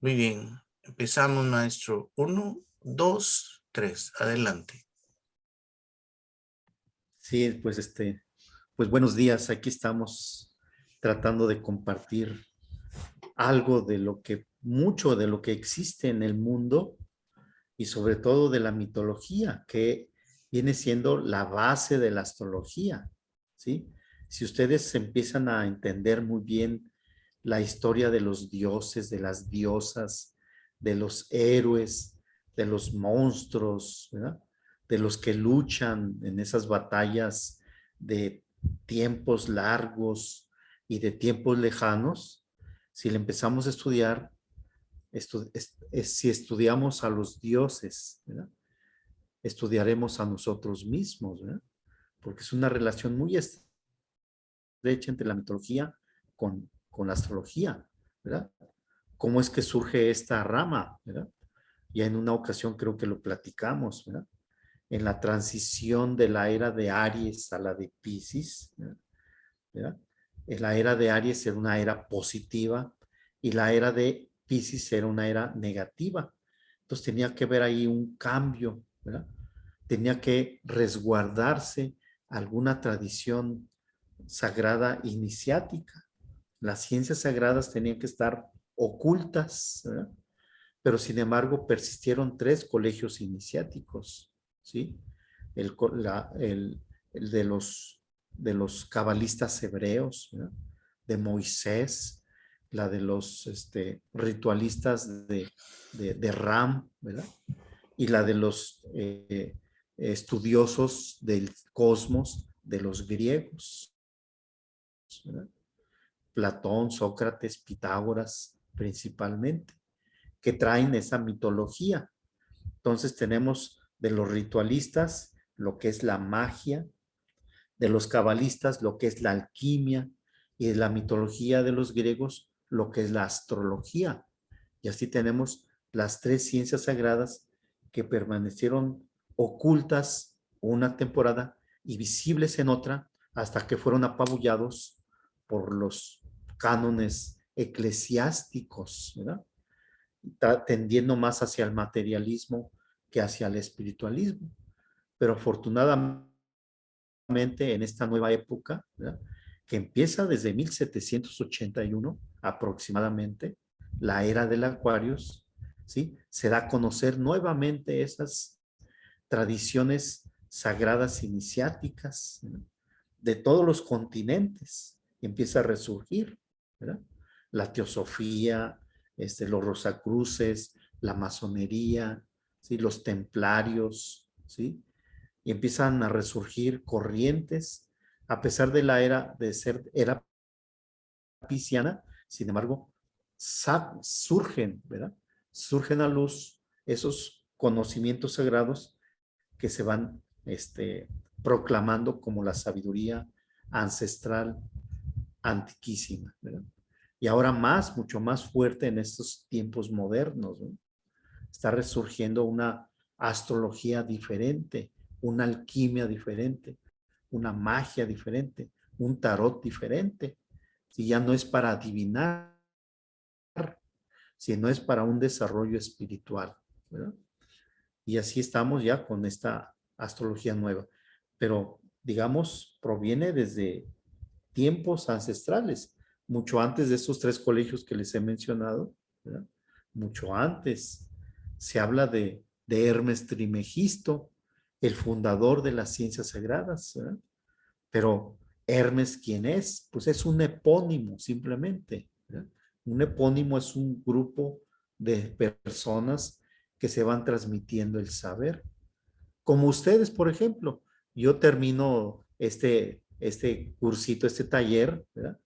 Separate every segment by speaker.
Speaker 1: Muy bien. Empezamos, maestro. 1, 2, 3. Adelante.
Speaker 2: Sí, pues pues buenos días. Aquí estamos tratando de compartir algo de mucho de lo que existe en el mundo y sobre todo de la mitología, que viene siendo la base de la astrología, ¿sí? Si ustedes empiezan a entender muy bien la historia de los dioses, de las diosas, de los héroes, de los monstruos, ¿verdad? De los que luchan en esas batallas de tiempos largos y de tiempos lejanos, si le empezamos a estudiar, si estudiamos a los dioses, ¿verdad? Estudiaremos a nosotros mismos, ¿verdad? Porque es una relación muy estrecha entre la mitología con la astrología, ¿verdad? ¿Cómo es que surge esta rama, ¿verdad? Ya en una ocasión creo que lo platicamos, ¿verdad? En la transición de la era de Aries a la de Piscis, ¿verdad? En la era de Aries era una era positiva y la era de Piscis era una era negativa. Entonces tenía que haber ahí un cambio, ¿verdad? Tenía que resguardarse alguna tradición sagrada iniciática. Las ciencias sagradas tenían que estar ocultas, ¿verdad? Pero sin embargo persistieron tres colegios iniciáticos, ¿sí? El, la, el de los cabalistas hebreos, ¿verdad? De Moisés, la de los ritualistas de Ram, ¿verdad? Y la de los estudiosos del cosmos de los griegos, ¿verdad? Platón, Sócrates, Pitágoras, principalmente, que traen esa mitología. Entonces tenemos de los ritualistas lo que es la magia, de los cabalistas lo que es la alquimia y de la mitología de los griegos lo que es la astrología. Y así tenemos las tres ciencias sagradas que permanecieron ocultas una temporada y visibles en otra hasta que fueron apabullados por los cánones eclesiásticos, ¿verdad? Tendiendo más hacia el materialismo que hacia el espiritualismo. Pero afortunadamente en esta nueva época, ¿verdad? Que empieza desde 1781 aproximadamente, la era del Aquarius, ¿sí? Se da a conocer nuevamente esas tradiciones sagradas iniciáticas, ¿verdad? De todos los continentes. Empieza a resurgir, ¿verdad? La teosofía, los rosacruces, la masonería, ¿sí? Los templarios, ¿sí? Y empiezan a resurgir corrientes, a pesar de la era de ser era pisciana, sin embargo, surgen, ¿verdad? Surgen a luz esos conocimientos sagrados que se van proclamando como la sabiduría ancestral antiquísima, ¿verdad? Y ahora más, mucho más fuerte en estos tiempos modernos, ¿no? Está resurgiendo una astrología diferente, una alquimia diferente, una magia diferente, un tarot diferente. Si ya no es para adivinar, sino es para un desarrollo espiritual, ¿verdad? Y así estamos ya con esta astrología nueva. Pero, digamos, proviene desde tiempos ancestrales, mucho antes de esos tres colegios que les he mencionado, ¿verdad? Mucho antes. Se habla de Hermes Trimegisto, el fundador de las ciencias sagradas, ¿verdad? Pero Hermes, ¿quién es? Pues es un epónimo simplemente, ¿verdad? Un epónimo es un grupo de personas que se van transmitiendo el saber. Como ustedes, por ejemplo, yo termino este cursito, este taller, ¿verdad?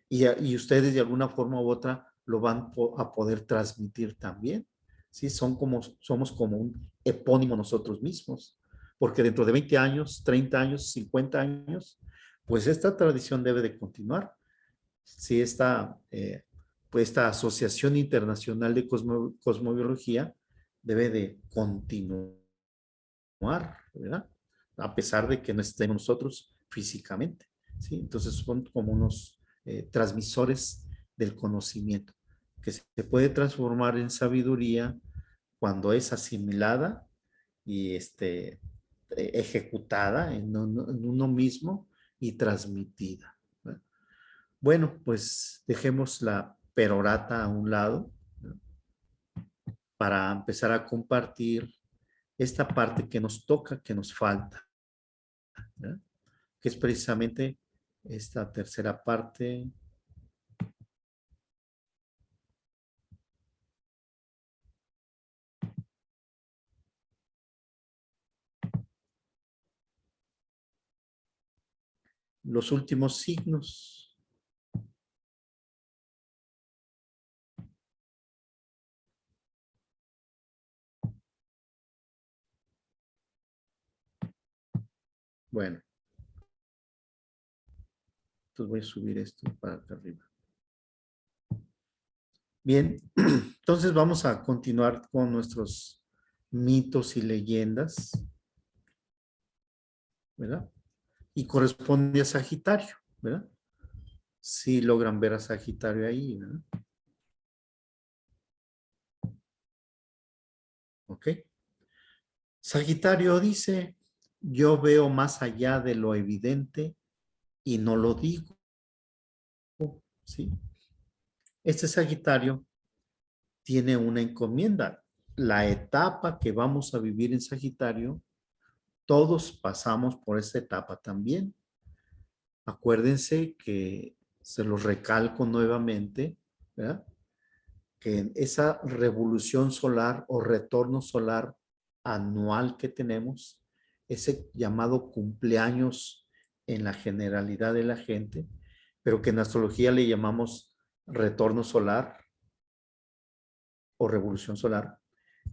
Speaker 2: Y ustedes de alguna forma u otra lo van a poder transmitir también, ¿sí? Somos como un epónimo nosotros mismos, porque dentro de 20 años, 30 años, 50 años, pues esta tradición debe de continuar. Sí, pues esta Asociación Internacional de Cosmobiología debe de continuar, ¿verdad? A pesar de que no estemos nosotros físicamente, ¿sí? Entonces son como unos transmisores del conocimiento que se puede transformar en sabiduría cuando es asimilada y ejecutada en uno mismo y transmitida. Bueno, pues dejemos la perorata a un lado, ¿no?, para empezar a compartir esta parte que nos toca, que nos falta, ¿no?, que es precisamente esta tercera parte. Los últimos signos. Bueno, entonces voy a subir esto para acá arriba. Bien, entonces vamos a continuar con nuestros mitos y leyendas, ¿verdad? Y corresponde a Sagitario, ¿verdad? Si logran ver a Sagitario ahí, ¿verdad? ¿Ok? Sagitario dice, yo veo más allá de lo evidente y no lo digo, ¿sí? Este Sagitario tiene una encomienda. La etapa que vamos a vivir en Sagitario, todos pasamos por esta etapa también. Acuérdense que se los recalco nuevamente, ¿verdad?, que en esa revolución solar o retorno solar anual que tenemos, ese llamado cumpleaños en la generalidad de la gente, pero que en astrología le llamamos retorno solar o revolución solar,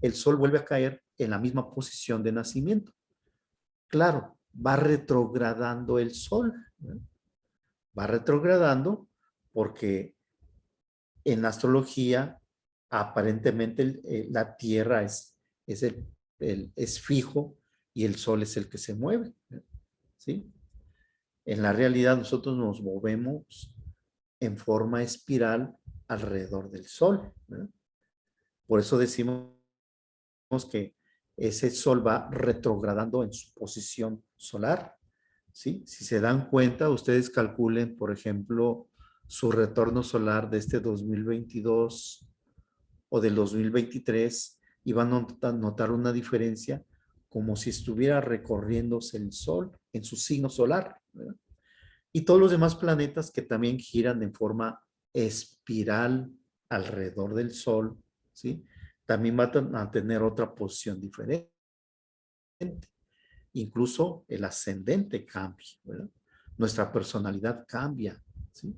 Speaker 2: el sol vuelve a caer en la misma posición de nacimiento. Claro, va retrogradando el sol, ¿no? Va retrogradando porque en la astrología aparentemente la Tierra es fijo y el sol es el que se mueve, ¿sí? En la realidad nosotros nos movemos en forma espiral alrededor del sol, ¿no? Por eso decimos que ese sol va retrogradando en su posición solar, ¿sí? Si se dan cuenta, ustedes calculen, por ejemplo, su retorno solar de este 2022 o del 2023 y van a notar una diferencia como si estuviera recorriéndose el sol en su signo solar, ¿verdad? Y todos los demás planetas que también giran en forma espiral alrededor del sol, ¿sí?, también van a tener otra posición diferente. Incluso el ascendente cambia, ¿verdad? Nuestra personalidad cambia, ¿sí?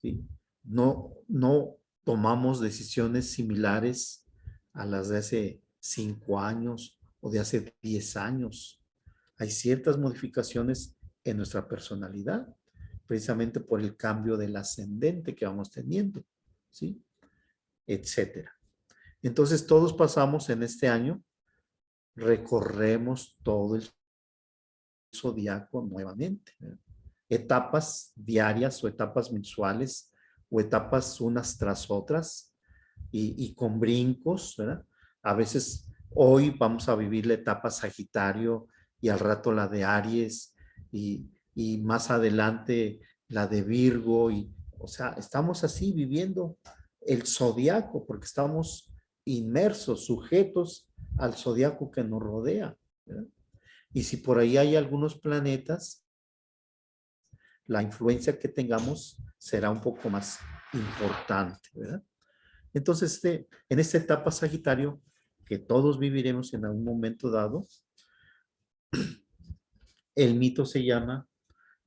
Speaker 2: ¿Sí? No tomamos decisiones similares a las de hace 5 años o de hace 10 años. Hay ciertas modificaciones en nuestra personalidad, precisamente por el cambio del ascendente que vamos teniendo, ¿sí?, etcétera. Entonces, todos pasamos en este año, recorremos todo el zodiaco nuevamente, ¿verdad? Etapas diarias o etapas mensuales o etapas unas tras otras y con brincos, ¿verdad? A veces hoy vamos a vivir la etapa Sagitario y al rato la de Aries y más adelante la de Virgo o sea, estamos así viviendo el zodiaco porque estamos inmersos, sujetos al zodiaco que nos rodea, ¿verdad? Y si por ahí hay algunos planetas, la influencia que tengamos será un poco más importante, ¿verdad? Entonces, en esta etapa Sagitario, que todos viviremos en algún momento dado, el mito se llama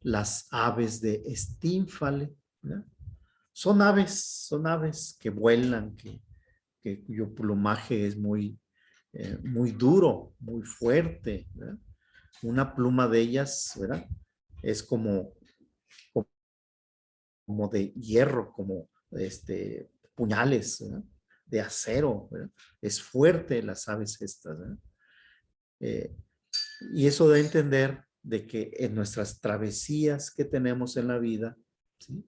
Speaker 2: las aves de Estínfale, ¿verdad? Son aves que vuelan, cuyo plumaje es muy duro, muy fuerte, ¿verdad? Una pluma de ellas, ¿verdad?, es como de hierro, como puñales, ¿verdad?, de acero, ¿verdad? Es fuerte las aves estas, ¿verdad? Eh, y eso da a entender de que en nuestras travesías que tenemos en la vida, ¿sí?,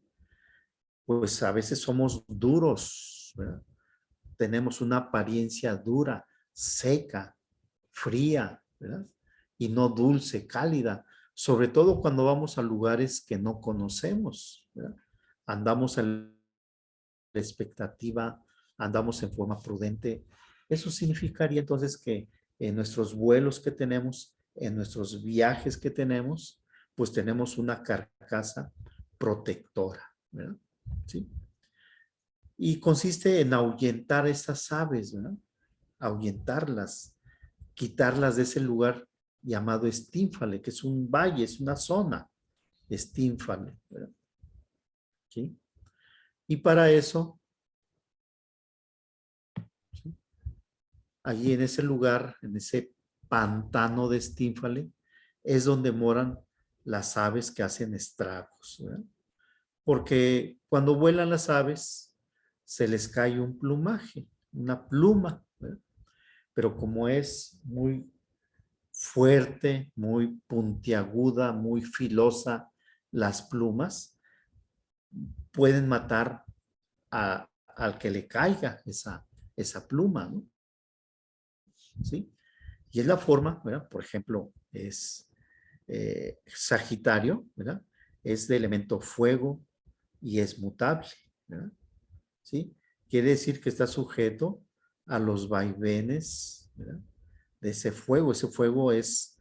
Speaker 2: pues a veces somos duros, somos, ¿verdad? Tenemos una apariencia dura, seca, fría, ¿verdad? Y no dulce, cálida, sobre todo cuando vamos a lugares que no conocemos, ¿verdad? Andamos en la expectativa, andamos en forma prudente. Eso significaría entonces que en nuestros vuelos que tenemos, en nuestros viajes que tenemos, pues tenemos una carcasa protectora, ¿verdad? ¿Sí? Y consiste en ahuyentar estas aves, ¿verdad? Ahuyentarlas, quitarlas de ese lugar llamado estínfale, que es un valle, es una zona estínfale, ¿verdad? ¿Sí? Y para eso, ¿sí? Allí en ese lugar, en ese pantano de estínfale, es donde moran las aves que hacen estragos, ¿verdad? Porque cuando vuelan las aves, se les cae un plumaje, una pluma, ¿verdad? Pero como es muy fuerte, muy puntiaguda, muy filosa las plumas, pueden matar al que le caiga esa pluma, ¿no? ¿Sí? Y es la forma, ¿verdad? Por ejemplo, es Sagitario, ¿verdad? Es de elemento fuego y es mutable, ¿verdad? ¿Sí? Quiere decir que está sujeto a los vaivenes, ¿verdad? De ese fuego. Ese fuego es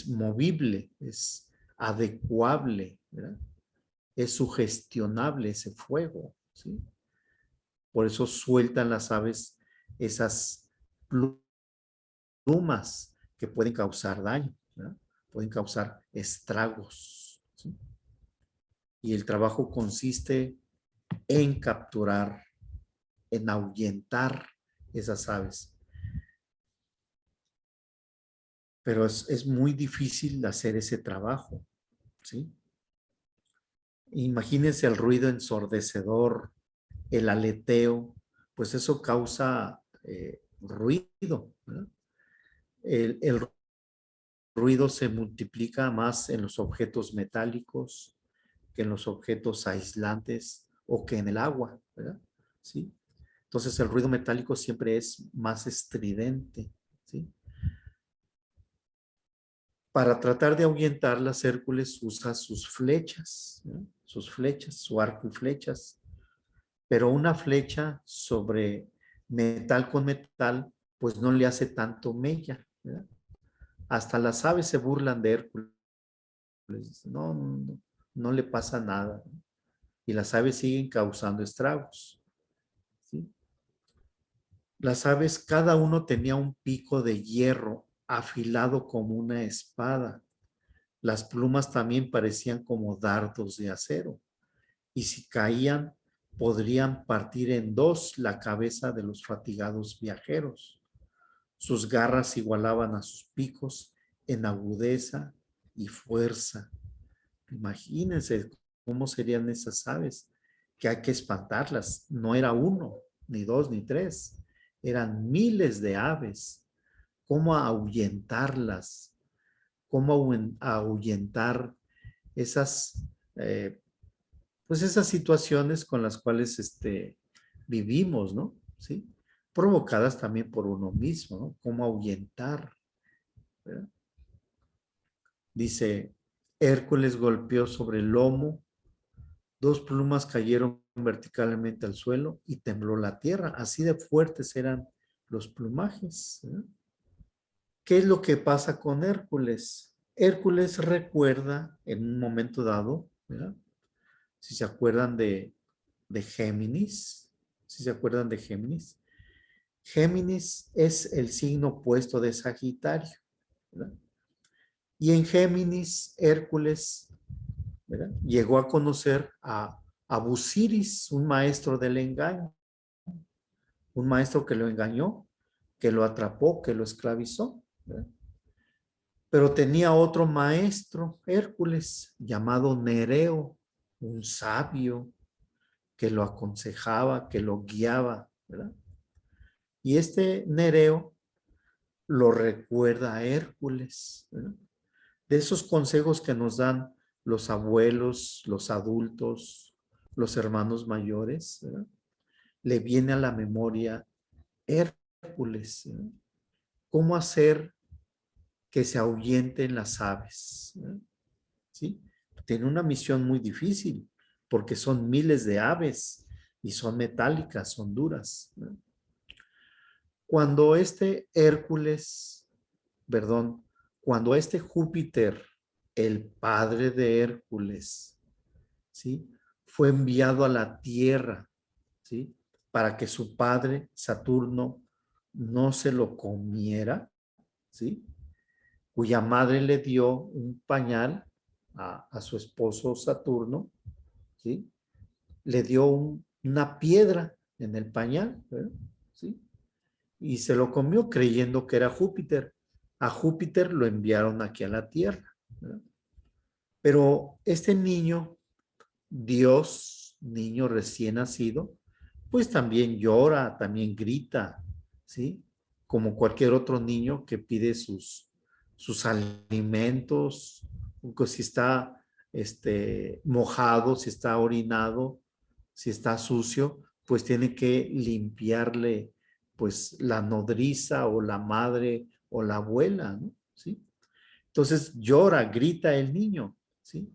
Speaker 2: movible, es adecuable, ¿verdad? Es sugestionable ese fuego, ¿sí? Por eso sueltan las aves esas plumas que pueden causar daño, ¿verdad? Pueden causar estragos, ¿sí? Y el trabajo consiste en capturar, en ahuyentar esas aves. Pero es muy difícil hacer ese trabajo, ¿sí? Imagínense el ruido ensordecedor, el aleteo, pues eso causa ruido, ¿verdad? El ruido se multiplica más en los objetos metálicos que en los objetos aislantes o que en el agua, ¿verdad? ¿Sí? Entonces el ruido metálico siempre es más estridente, ¿sí? Para tratar de ahuyentarlas, Hércules usa sus flechas, ¿no? Sus flechas, su arco y flechas. Pero una flecha sobre metal con metal, pues no le hace tanto mella, ¿verdad? Hasta las aves se burlan de Hércules. No, no, no le pasa nada. Y las aves siguen causando estragos, ¿sí? Las aves, cada uno tenía un pico de hierro afilado como una espada. Las plumas también parecían como dardos de acero, y si caían, podrían partir en dos la cabeza de los fatigados viajeros. Sus garras igualaban a sus picos en agudeza y fuerza. Imagínense cómo serían esas aves, que hay que espantarlas. No era uno, ni dos, ni tres. Eran miles de aves. ¿Cómo ahuyentarlas? ¿Cómo ahuyentar esas, pues esas situaciones con las cuales vivimos, ¿no? ¿Sí? Provocadas también por uno mismo, ¿no? ¿Cómo ahuyentar? ¿Verdad? Dice, Hércules golpeó sobre el lomo, dos plumas cayeron verticalmente al suelo y tembló la tierra. Así de fuertes eran los plumajes, ¿verdad? ¿Qué es lo que pasa con Hércules? Hércules recuerda en un momento dado, ¿verdad? Si se acuerdan de Géminis, si se acuerdan de Géminis, Géminis es el signo opuesto de Sagitario, ¿verdad? Y en Géminis, Hércules, ¿verdad? Llegó a conocer a Busiris, un maestro del engaño, un maestro que lo engañó, que lo atrapó, que lo esclavizó, ¿verdad? Pero tenía otro maestro, Hércules, llamado Nereo, un sabio que lo aconsejaba, que lo guiaba, ¿verdad? Y este Nereo lo recuerda a Hércules, ¿verdad? De esos consejos que nos dan los abuelos, los adultos, los hermanos mayores, ¿verdad? Le viene a la memoria Hércules, ¿verdad? ¿Cómo hacer que se ahuyenten las aves? ¿Verdad? ¿Sí? Tiene una misión muy difícil porque son miles de aves y son metálicas, son duras, ¿verdad? Cuando este Hércules, perdón, cuando este Júpiter, el padre de Hércules, ¿sí? Fue enviado a la Tierra, ¿sí? Para que su padre, Saturno, no se lo comiera, ¿sí? Cuya madre le dio un pañal a su esposo Saturno, ¿sí? Le dio una piedra en el pañal, ¿verdad? ¿Sí? Y se lo comió creyendo que era Júpiter. A Júpiter lo enviaron aquí a la Tierra, ¿verdad? Pero este niño, Dios, niño recién nacido, pues también llora, también grita, ¿sí? Como cualquier otro niño que pide sus alimentos, si está mojado, si está orinado, si está sucio, pues tiene que limpiarle pues la nodriza o la madre o la abuela, ¿no? ¿Sí? Entonces llora, grita el niño, ¿sí?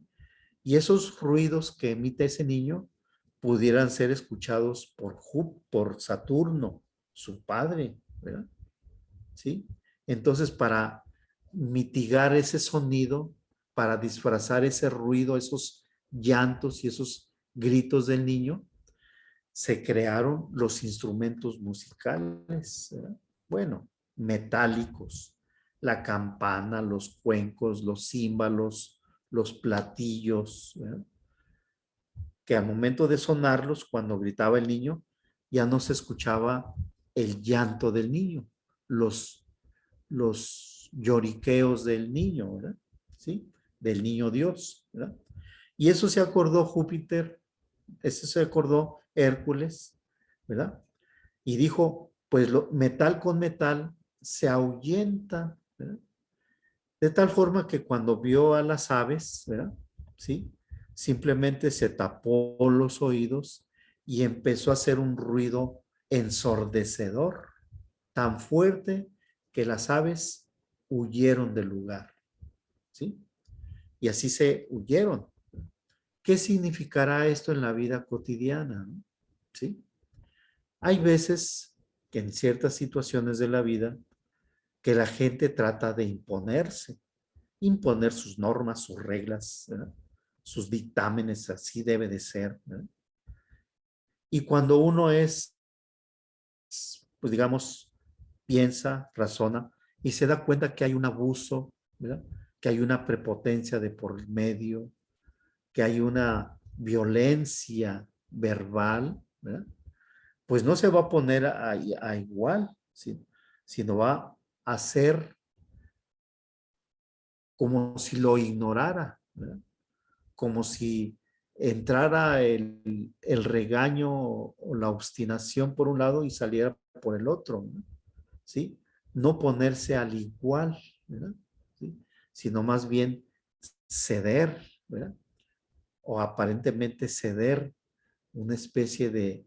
Speaker 2: Y esos ruidos que emite ese niño pudieran ser escuchados por Saturno, su padre, ¿verdad? ¿Sí? Entonces, para mitigar ese sonido, para disfrazar ese ruido, esos llantos y esos gritos del niño, se crearon los instrumentos musicales, ¿verdad? Bueno, metálicos, la campana, los cuencos, los címbalos, los platillos, ¿verdad? Que al momento de sonarlos, cuando gritaba el niño, ya no se escuchaba el llanto del niño, los lloriqueos del niño, ¿verdad? ¿Sí? Del niño Dios, ¿verdad? Y eso se acordó Júpiter, eso se acordó Hércules, ¿verdad? Y dijo, pues metal con metal se ahuyenta, ¿verdad? De tal forma que cuando vio a las aves, ¿verdad? ¿Sí? Simplemente se tapó los oídos y empezó a hacer un ruido ensordecedor, tan fuerte que las aves huyeron del lugar, ¿sí? Y así se huyeron. ¿Qué significará esto en la vida cotidiana? ¿Sí? Hay veces que en ciertas situaciones de la vida que la gente trata de imponer sus normas, sus reglas, ¿verdad? Sus dictámenes, así debe de ser, ¿verdad? Y cuando uno pues digamos, piensa, razona y se da cuenta que hay un abuso, ¿verdad? Que hay una prepotencia de por medio, que hay una violencia verbal, ¿verdad? Pues no se va a poner a igual, sino va a hacer como si lo ignorara, ¿verdad? Como si entrara el regaño o la obstinación por un lado y saliera por el otro, ¿no? ¿Sí? No ponerse al igual, ¿verdad? ¿Sí? Sino más bien ceder, ¿verdad? O aparentemente ceder una especie de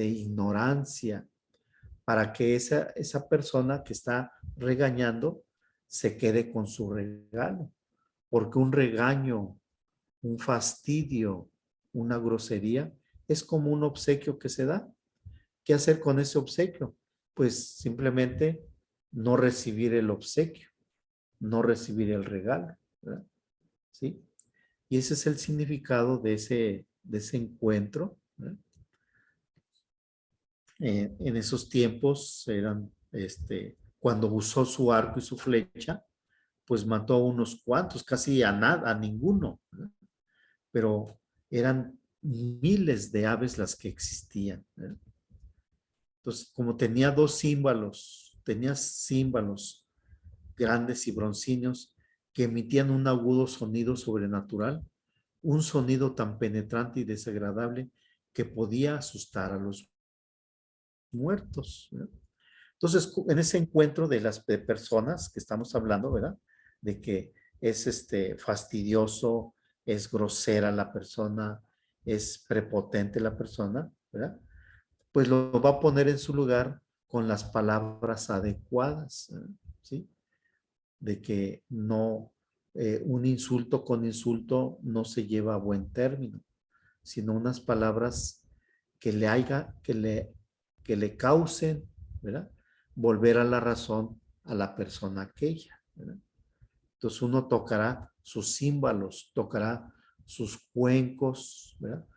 Speaker 2: ignorancia para que esa persona que está regañando se quede con su regalo. Porque un regaño, un fastidio, una grosería, es como un obsequio que se da. ¿Qué hacer con ese obsequio? Pues simplemente no recibir el obsequio, no recibir el regalo, ¿verdad? ¿Sí? Y ese es el significado de ese encuentro, ¿verdad? En esos tiempos eran, cuando usó su arco y su flecha, pues mató a unos cuantos, casi a nada, a ninguno, ¿verdad? Pero eran miles de aves las que existían, ¿verdad? Entonces, como tenía címbalos grandes y broncíneos que emitían un agudo sonido sobrenatural, un sonido tan penetrante y desagradable que podía asustar a los muertos, ¿verdad? Entonces, en ese encuentro de las personas que estamos hablando, ¿verdad? De que es fastidioso, es grosera la persona, es prepotente la persona, ¿verdad? Pues lo va a poner en su lugar con las palabras adecuadas, ¿sí? De que no, un insulto con insulto no se lleva a buen término, sino unas palabras que le causen, ¿verdad? Volver a la razón a la persona aquella, ¿verdad? Entonces uno tocará sus címbalos, tocará sus cuencos, ¿verdad?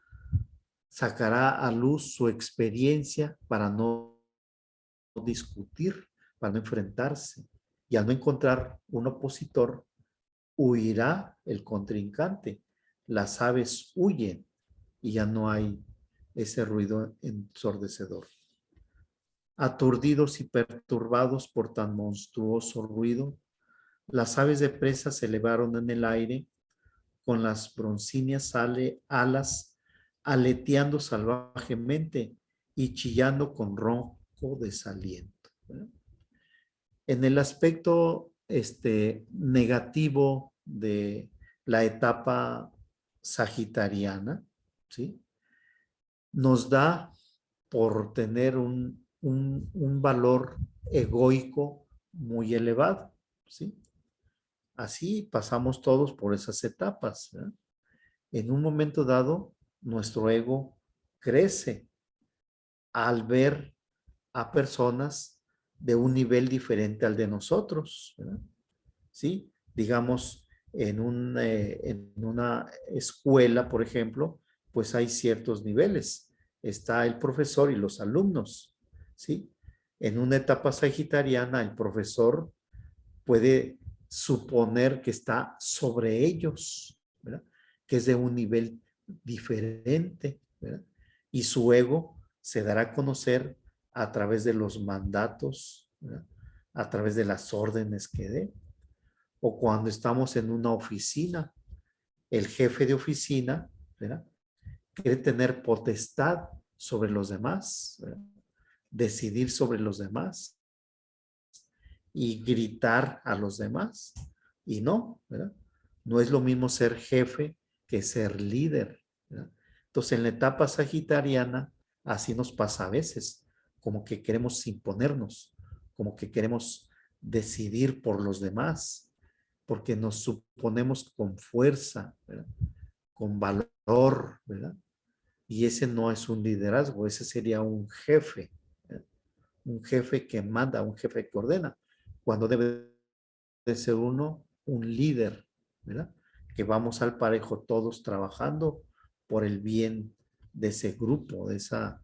Speaker 2: Sacará a luz su experiencia para no discutir, para no enfrentarse. Y al no encontrar un opositor, huirá el contrincante. Las aves huyen y ya no hay ese ruido ensordecedor. Aturdidos y perturbados por tan monstruoso ruido, las aves de presa se elevaron en el aire con las broncíneas alas aleteando salvajemente y chillando con ronco desaliento. En el aspecto negativo de la etapa sagitariana, ¿sí? Nos da por tener un valor egoico muy elevado, ¿sí? Así pasamos todos por esas etapas, ¿verdad? En un momento dado, nuestro ego crece al ver a personas de un nivel diferente al de nosotros, ¿verdad? ¿Sí? Digamos, en una escuela, por ejemplo, pues hay ciertos niveles. Está el profesor y los alumnos, ¿sí? En una etapa sagitariana, el profesor puede suponer que está sobre ellos, ¿verdad? Que es de un nivel diferente, ¿verdad? Y su ego se dará a conocer a través de los mandatos, ¿verdad? A través de las órdenes que dé. O cuando estamos en una oficina, el jefe de oficina, ¿verdad? Quiere tener potestad sobre los demás, ¿verdad? Decidir sobre los demás y gritar a los demás. Y no, ¿verdad? No es lo mismo ser jefe que ser líder, ¿verdad? Entonces, en la etapa sagitariana, así nos pasa a veces, como que queremos imponernos, como que queremos decidir por los demás, porque nos suponemos con fuerza, ¿verdad? Con valor, ¿verdad? Y ese no es un liderazgo, ese sería un jefe, ¿verdad? Un jefe que manda, un jefe que ordena, cuando debe de ser uno un líder, ¿verdad? Que vamos al parejo todos trabajando por el bien de ese grupo, de esa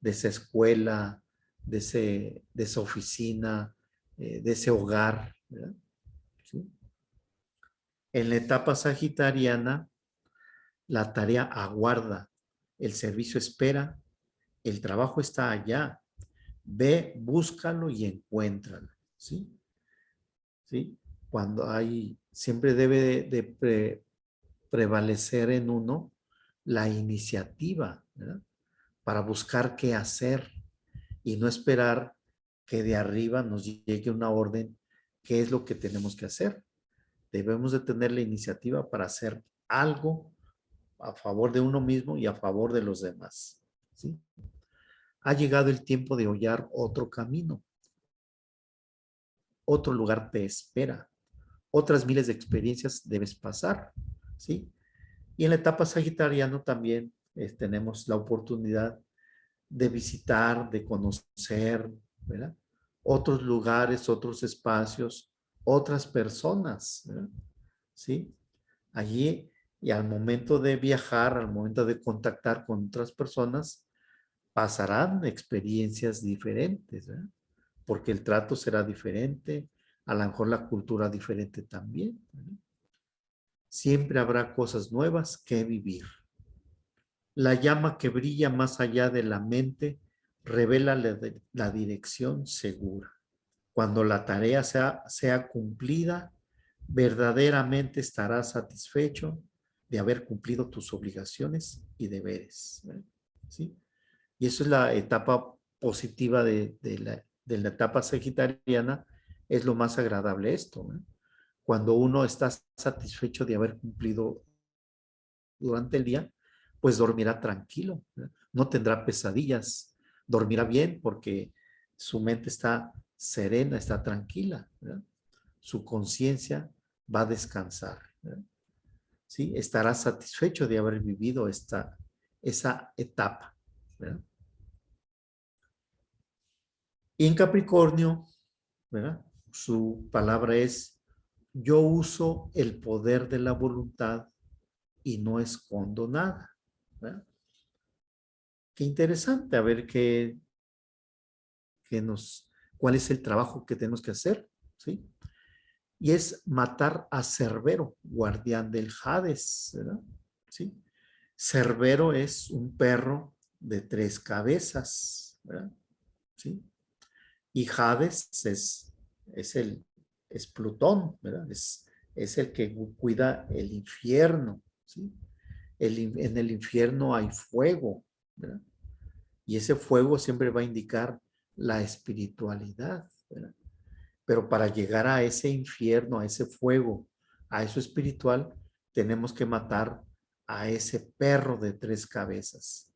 Speaker 2: escuela, de esa oficina, de ese hogar, ¿verdad? ¿Sí? En la etapa sagitariana, la tarea aguarda, el servicio espera, el trabajo está allá. Ve, búscalo y encuéntralo, ¿sí? ¿Sí? Cuando hay, siempre debe de prevalecer en uno la iniciativa, ¿verdad? Para buscar qué hacer y no esperar que de arriba nos llegue una orden, qué es lo que tenemos que hacer. Debemos de tener la iniciativa para hacer algo a favor de uno mismo y a favor de los demás, ¿sí? Ha llegado el tiempo de hollar otro camino. Otro lugar te espera. Otras miles de experiencias debes pasar, ¿sí? Y en la etapa sagitariana también tenemos la oportunidad de visitar, de conocer, ¿verdad? Otros lugares, otros espacios, otras personas, ¿verdad? ¿Sí? Allí, y al momento de viajar, al momento de contactar con otras personas, pasarán experiencias diferentes, ¿verdad? Porque el trato será diferente, a lo mejor la cultura diferente también, ¿verdad? Siempre habrá cosas nuevas que vivir. La llama que brilla más allá de la mente revela la dirección segura. Cuando la tarea sea cumplida, verdaderamente estarás satisfecho de haber cumplido tus obligaciones y deberes, ¿sí? Y eso es la etapa positiva de la etapa sagitariana, es lo más agradable esto, ¿no? Cuando uno está satisfecho de haber cumplido durante el día, pues dormirá tranquilo, ¿verdad? No tendrá pesadillas, dormirá bien porque su mente está serena, está tranquila, ¿verdad? Su conciencia va a descansar, ¿verdad? ¿Sí? Estará satisfecho de haber vivido esa etapa, ¿verdad? Y en Capricornio, ¿verdad? Su palabra es: yo uso el poder de la voluntad y no escondo nada, ¿verdad? Qué interesante, a ver cuál es el trabajo que tenemos que hacer, ¿sí? Y es matar a Cerbero, guardián del Hades, ¿verdad? ¿Sí? Cerbero es un perro de 3 cabezas, ¿verdad? ¿Sí? Y Hades es Plutón, ¿verdad? Es el que cuida el infierno, ¿sí? En el infierno hay fuego, ¿verdad? Y ese fuego siempre va a indicar la espiritualidad, ¿verdad? Pero para llegar a ese infierno, a ese fuego, a eso espiritual, tenemos que matar a ese perro de 3 cabezas,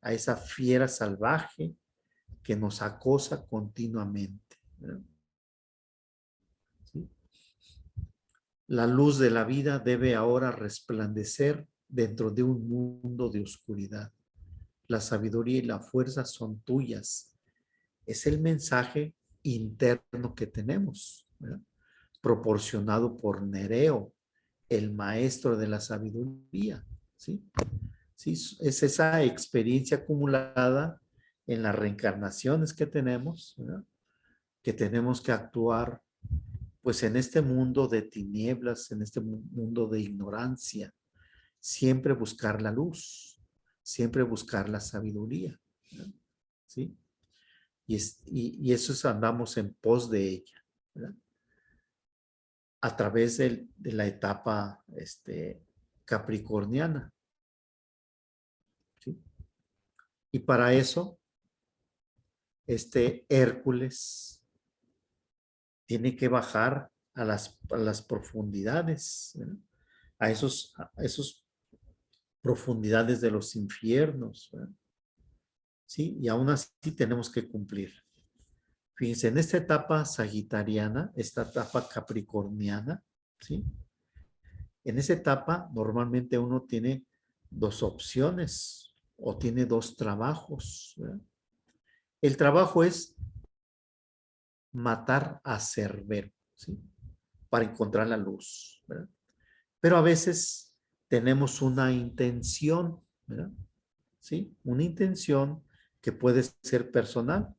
Speaker 2: a esa fiera salvaje que nos acosa continuamente, ¿verdad? ¿Sí? La luz de la vida debe ahora resplandecer dentro de un mundo de oscuridad. La sabiduría y la fuerza son tuyas. Es el mensaje interno que tenemos, ¿verdad? Proporcionado por Nereo, el maestro de la sabiduría, ¿sí? Sí, es esa experiencia acumulada en las reencarnaciones que tenemos, ¿verdad? Que tenemos que actuar, pues, en este mundo de tinieblas, en este mundo de ignorancia, siempre buscar la luz, siempre buscar la sabiduría, ¿verdad? ¿Sí? Y eso es, andamos en pos de ella, ¿verdad? A través de la etapa capricorniana, ¿sí? Y para eso, Hércules tiene que bajar a las profundidades, ¿verdad? A esos profundidades de los infiernos, ¿verdad? ¿Sí? Y aún así tenemos que cumplir. Fíjense, en esta etapa sagitariana, esta etapa capricorniana, ¿sí? En esa etapa normalmente uno tiene 2 opciones o tiene 2 trabajos, ¿verdad? El trabajo es matar a Cerbero, ¿sí? Para encontrar la luz, ¿verdad? Pero a veces tenemos una intención, ¿verdad? ¿Sí? Una intención que puede ser personal,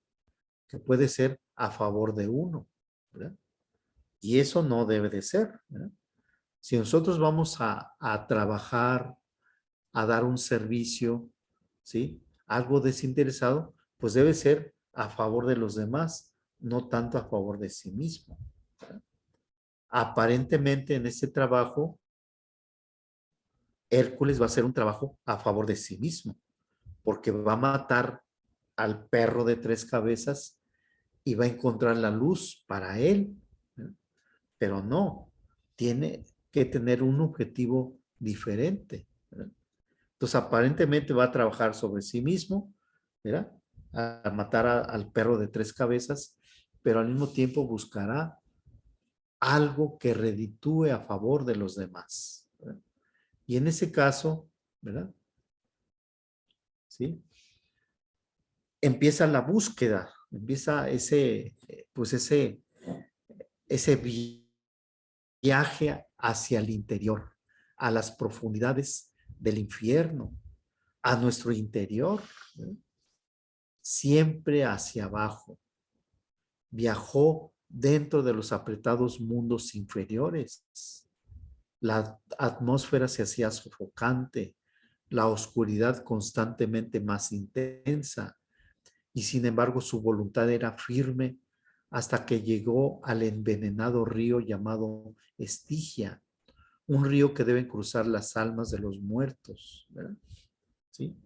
Speaker 2: que puede ser a favor de uno, ¿verdad? Y eso no debe de ser, ¿verdad? Si nosotros vamos a trabajar, a dar un servicio, ¿sí? Algo desinteresado, pues debe ser a favor de los demás, no tanto a favor de sí mismo, ¿verdad? Aparentemente en este trabajo, Hércules va a hacer un trabajo a favor de sí mismo, porque va a matar al perro de 3 cabezas y va a encontrar la luz para él, ¿verdad? Pero no, tiene que tener un objetivo diferente, ¿verdad? Entonces, aparentemente va a trabajar sobre sí mismo, ¿verdad? A matar al perro de 3 cabezas, pero al mismo tiempo buscará algo que reditúe a favor de los demás, ¿verdad? Y en ese caso, ¿verdad? ¿Sí? Empieza la búsqueda, empieza ese viaje hacia el interior, a las profundidades del infierno, a nuestro interior, ¿verdad? Siempre hacia abajo. Viajó dentro de los apretados mundos inferiores. La atmósfera se hacía sofocante, la oscuridad constantemente más intensa, y sin embargo su voluntad era firme hasta que llegó al envenenado río llamado Estigia, un río que deben cruzar las almas de los muertos, ¿verdad? ¿Sí?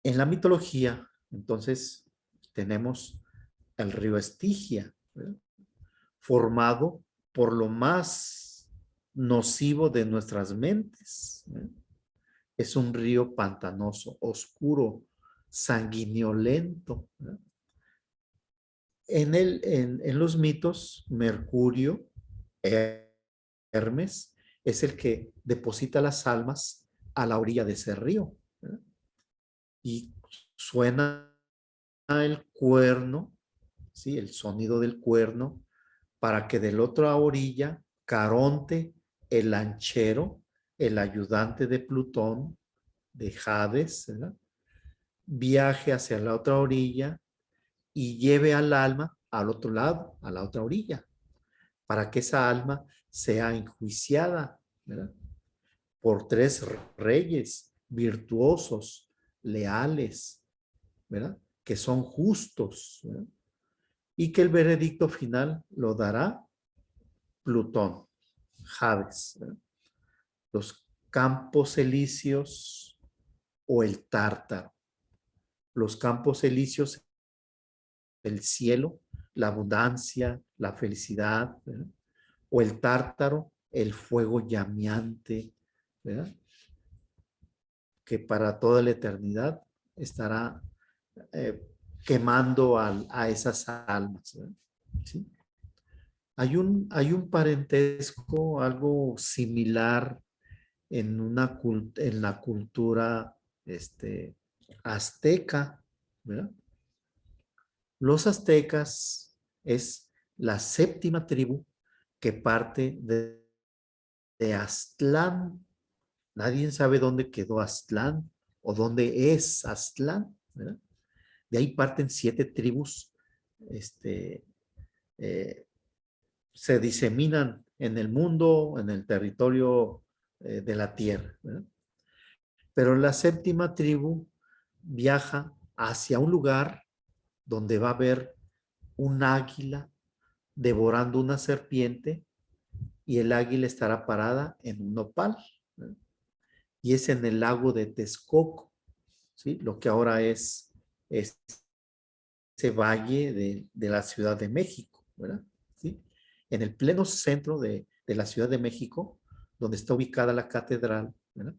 Speaker 2: En la mitología, entonces, tenemos el río Estigia, ¿verdad? Formado por lo más nocivo de nuestras mentes, ¿verdad? es un río pantanoso, oscuro, sanguinolento, ¿verdad? En los mitos, Mercurio, Hermes, es el que deposita las almas a la orilla de ese río, ¿verdad? Y suena el cuerno, ¿sí? El sonido del cuerno, para que de la otra orilla, Caronte, el lanchero, el ayudante de Plutón, de Hades, ¿verdad? Viaje hacia la otra orilla y lleve al alma al otro lado, a la otra orilla, para que esa alma sea enjuiciada, ¿verdad? Por tres reyes virtuosos, leales, ¿verdad? Que son justos, ¿verdad? Y que el veredicto final lo dará Plutón, Hades, ¿verdad? Los campos elíseos o el tártaro. Los campos elíseos, el cielo, la abundancia, la felicidad, ¿verdad? O el tártaro, el fuego llameante, ¿verdad? Que para toda la eternidad estará eh, quemando a esas almas, ¿verdad? ¿Sí? Hay un parentesco, algo similar en la cultura azteca, ¿verdad? Los aztecas es la séptima tribu que parte de Aztlán. Nadie sabe dónde quedó Aztlán o dónde es Aztlán, ¿verdad? De ahí parten 7 tribus, este, eh, se diseminan en el mundo, en el territorio de la tierra, ¿verdad? Pero la séptima tribu viaja hacia un lugar donde va a haber un águila devorando una serpiente y el águila estará parada en un nopal, ¿verdad? Y es en el lago de Texcoco, ¿sí? Lo que ahora es ese valle de la Ciudad de México, ¿verdad? ¿Sí? En el pleno centro de la Ciudad de México, donde está ubicada la catedral, ¿verdad?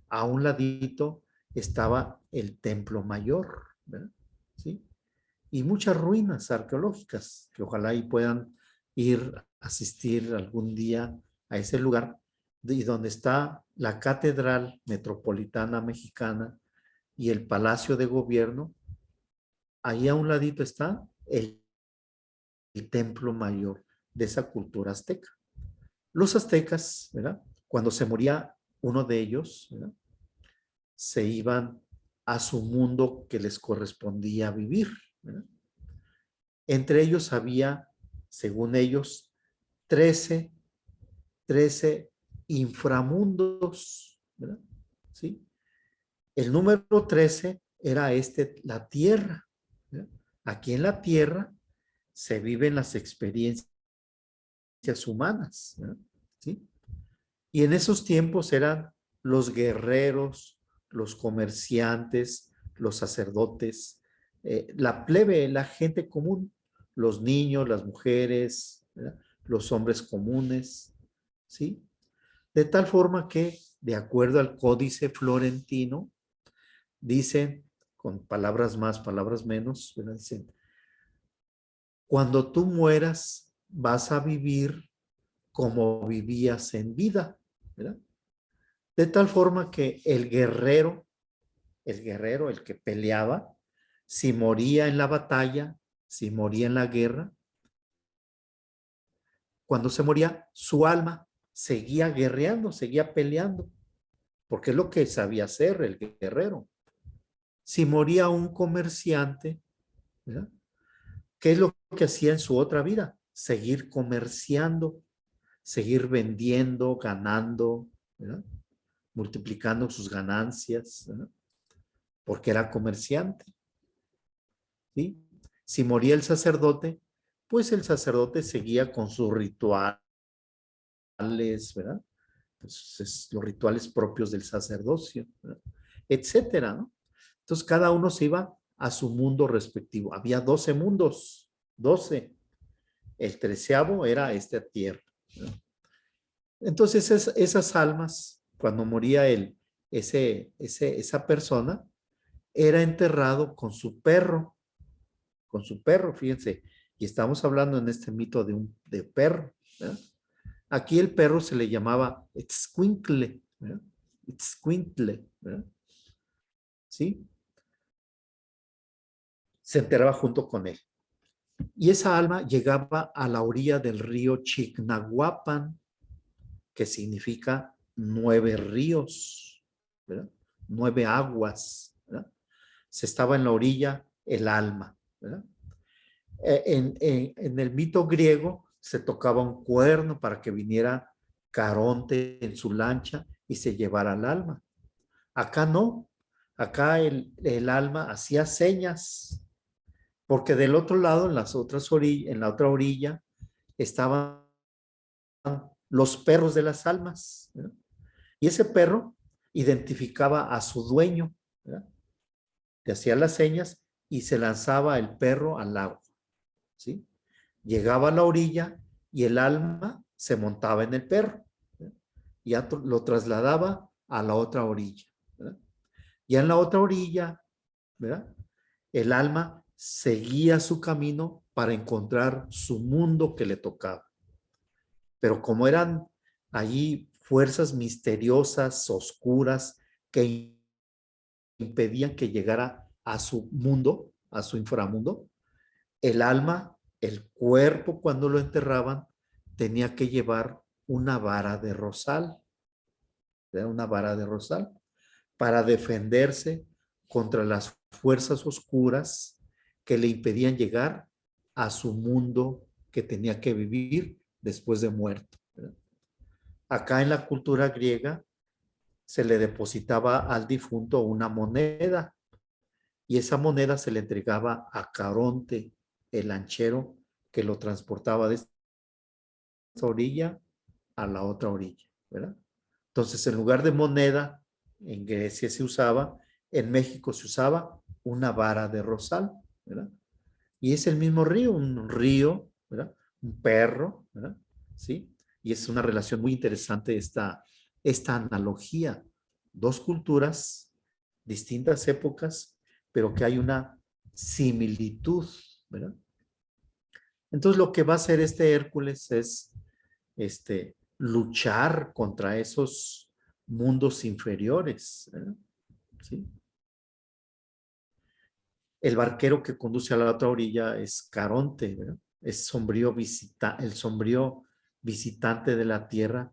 Speaker 2: A un ladito estaba el Templo Mayor, ¿verdad? ¿Sí? Y muchas ruinas arqueológicas que ojalá y puedan ir a asistir algún día a ese lugar y donde está la Catedral Metropolitana Mexicana y el Palacio de Gobierno. Ahí a un ladito está el templo mayor de esa cultura azteca. Los aztecas, ¿verdad? Cuando se moría uno de ellos, ¿verdad? Se iban a su mundo que les correspondía vivir, ¿verdad? Entre ellos había, según ellos, 13 inframundos, ¿verdad? ¿Sí? El número 13 era la tierra, ¿verdad? Aquí en la tierra se viven las experiencias humanas, ¿verdad? ¿Sí? Y en esos tiempos eran los guerreros, los comerciantes, los sacerdotes, la plebe, la gente común, los niños, las mujeres, ¿verdad? Los hombres comunes, ¿sí? De tal forma que, de acuerdo al Códice Florentino, dicen, con palabras más, palabras menos, ¿verdad? Dicen, cuando tú mueras, vas a vivir como vivías en vida, ¿verdad? De tal forma que el que peleaba, si moría en la batalla, si moría en la guerra, cuando se moría, su alma seguía guerreando, seguía peleando, porque es lo que sabía hacer el guerrero. Si moría un comerciante, ¿verdad? ¿Qué es lo que hacía en su otra vida? Seguir comerciando, seguir vendiendo, ganando, ¿verdad? Multiplicando sus ganancias, ¿verdad? Porque era comerciante, ¿sí? Si moría el sacerdote, pues el sacerdote seguía con sus rituales, ¿verdad? Pues los rituales propios del sacerdocio, ¿verdad? Etcétera, ¿no? Entonces cada uno se iba a su mundo respectivo. Había 12 mundos, 12. El 13º era esta tierra, ¿verdad? Entonces esas almas, cuando moría esa persona era enterrado con su perro, fíjense, y estamos hablando en este mito de perro, ¿verdad? Aquí el perro se le llamaba Itzcuintle, ¿verdad? Itzcuintle, ¿verdad? ¿Sí? Se enterraba junto con él. Y esa alma llegaba a la orilla del río Chignahuapan, que significa 9 ríos, ¿verdad? 9 aguas, ¿verdad? Se estaba en la orilla el alma, ¿verdad? En el mito griego se tocaba un cuerno para que viniera Caronte en su lancha y se llevara al alma. Acá no, acá el alma hacía señas, porque del otro lado, en la otra orilla, estaban los perros de las almas, ¿verdad? Y ese perro identificaba a su dueño, ¿verdad? Le hacía las señas y se lanzaba el perro al agua, ¿sí? Llegaba a la orilla y el alma se montaba en el perro, ¿verdad? Y ya lo trasladaba a la otra orilla, ¿verdad? Ya en la otra orilla, ¿verdad? El alma seguía su camino para encontrar su mundo que le tocaba. Pero como eran allí fuerzas misteriosas, oscuras, que impedían que llegara a su mundo, a su inframundo, el alma, el cuerpo, cuando lo enterraban, tenía que llevar una vara de rosal, ¿verdad? Una vara de rosal, para defenderse contra las fuerzas oscuras que le impedían llegar a su mundo que tenía que vivir después de muerto, ¿verdad? Acá en la cultura griega se le depositaba al difunto una moneda y esa moneda se le entregaba a Caronte, el lanchero que lo transportaba de esta orilla a la otra orilla, ¿verdad? Entonces, en lugar de moneda, en Grecia se usaba, en México se usaba una vara de rosal, ¿verdad? Y es el mismo río, un río, ¿verdad? Un perro, ¿verdad? ¿Sí? Y es una relación muy interesante esta analogía. Dos culturas, distintas épocas, pero que hay una similitud, ¿verdad? Entonces lo que va a hacer este Hércules es luchar contra esos mundos inferiores, ¿verdad? ¿Sí? El barquero que conduce a la otra orilla es Caronte, ¿verdad? Es el sombrío visitante de la tierra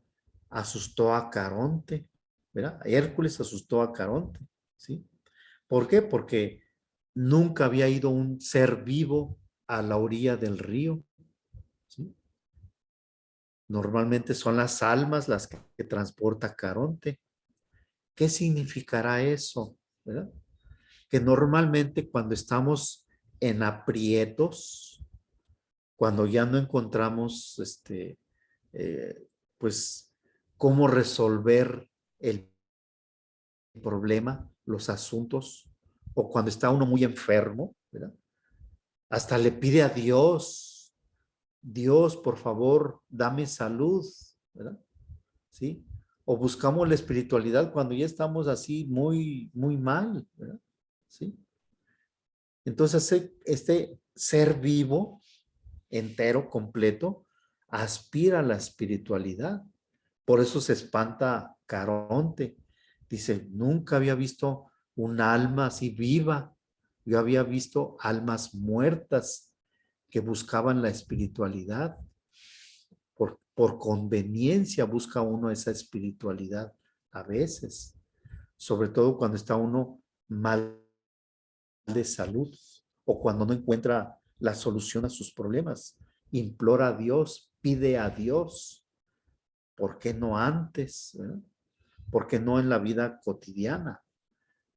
Speaker 2: asustó a Caronte, ¿verdad? Hércules asustó a Caronte, ¿sí? ¿Por qué? Porque nunca había ido un ser vivo a la orilla del río, ¿sí? Normalmente son las almas las que transporta Caronte. ¿Qué significará eso? ¿Verdad? Que normalmente cuando estamos en aprietos, cuando ya no encontramos eh, pues cómo resolver el problema, los asuntos, o cuando está uno muy enfermo, ¿verdad? Hasta le pide a Dios, Dios, por favor, dame salud, ¿verdad? ¿Sí? O buscamos la espiritualidad cuando ya estamos así muy, muy mal, ¿verdad? ¿Sí? Entonces, este ser vivo, entero, completo, aspira a la espiritualidad. Por eso se espanta Caronte. Dice, nunca había visto un alma así viva. Yo había visto almas muertas que buscaban la espiritualidad. Por conveniencia busca uno esa espiritualidad a veces, sobre todo cuando está uno mal de salud o cuando no encuentra la solución a sus problemas. Implora a Dios, pide a Dios. ¿Por qué no antes? ¿Verdad? ¿Por qué no en la vida cotidiana?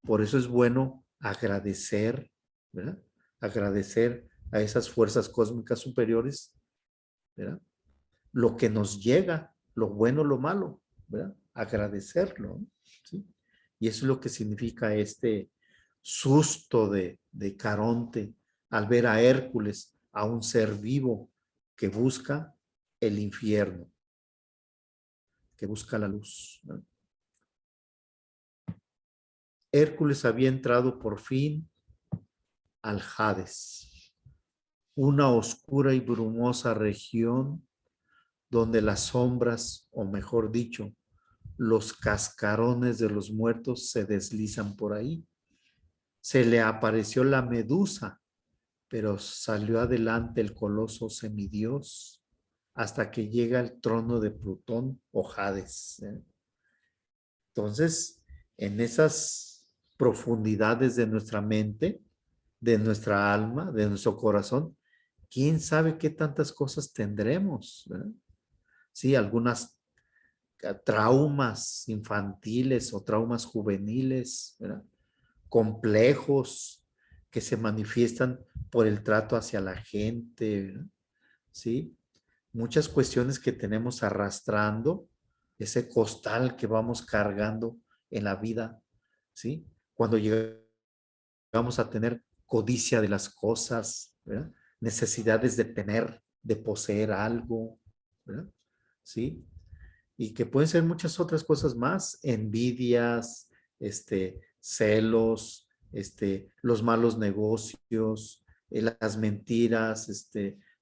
Speaker 2: Por eso es bueno agradecer, ¿verdad? Agradecer a esas fuerzas cósmicas superiores, ¿verdad? Lo que nos llega, lo bueno, lo malo, ¿verdad? Agradecerlo, ¿sí? Y eso es lo que significa este susto de Caronte al ver a Hércules, a un ser vivo que busca el infierno, que busca la luz, ¿no? Hércules había entrado por fin al Hades, una oscura y brumosa región donde las sombras, o mejor dicho, los cascarones de los muertos se deslizan por ahí. Se le apareció la Medusa, pero salió adelante el coloso semidios hasta que llega al trono de Plutón o Hades. Entonces, en esas profundidades de nuestra mente, de nuestra alma, de nuestro corazón, quién sabe qué tantas cosas tendremos, ¿verdad? Sí, algunas traumas infantiles o traumas juveniles, ¿verdad? Complejos que se manifiestan por el trato hacia la gente, ¿verdad? ¿Sí? Muchas cuestiones que tenemos arrastrando, ese costal que vamos cargando en la vida, ¿sí? Cuando llegamos a tener codicia de las cosas, ¿verdad? Necesidades de tener, de poseer algo, ¿verdad? ¿Sí? Y que pueden ser muchas otras cosas más, envidias, celos, los malos negocios, las mentiras,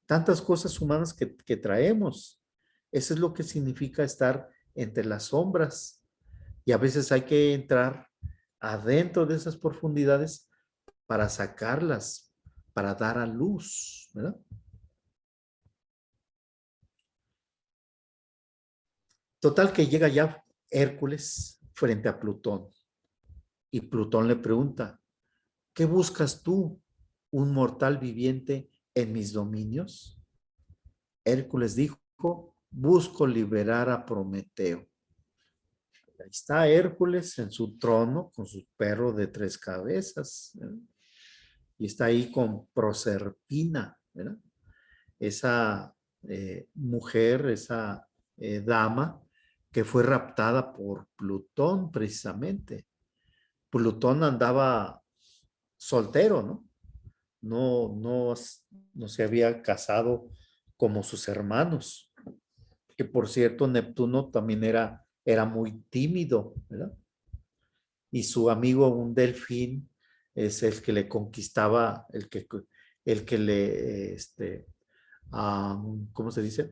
Speaker 2: tantas cosas humanas que traemos. Eso es lo que significa estar entre las sombras. Y a veces hay que entrar adentro de esas profundidades para sacarlas, para dar a luz, ¿verdad? Total que llega ya Hércules frente a Plutón y Plutón le pregunta, ¿qué buscas tú, un mortal viviente en mis dominios? Hércules dijo, busco liberar a Prometeo. Ahí está Hércules en su trono con su perro de 3 cabezas, ¿verdad? Y está ahí con Proserpina, ¿verdad? Esa mujer, esa dama que fue raptada por Plutón precisamente. Plutón andaba soltero, ¿no? No se había casado como sus hermanos, que por cierto Neptuno también era muy tímido, ¿verdad? Y su amigo un delfín es el que le conquistaba, el que le, ¿cómo se dice?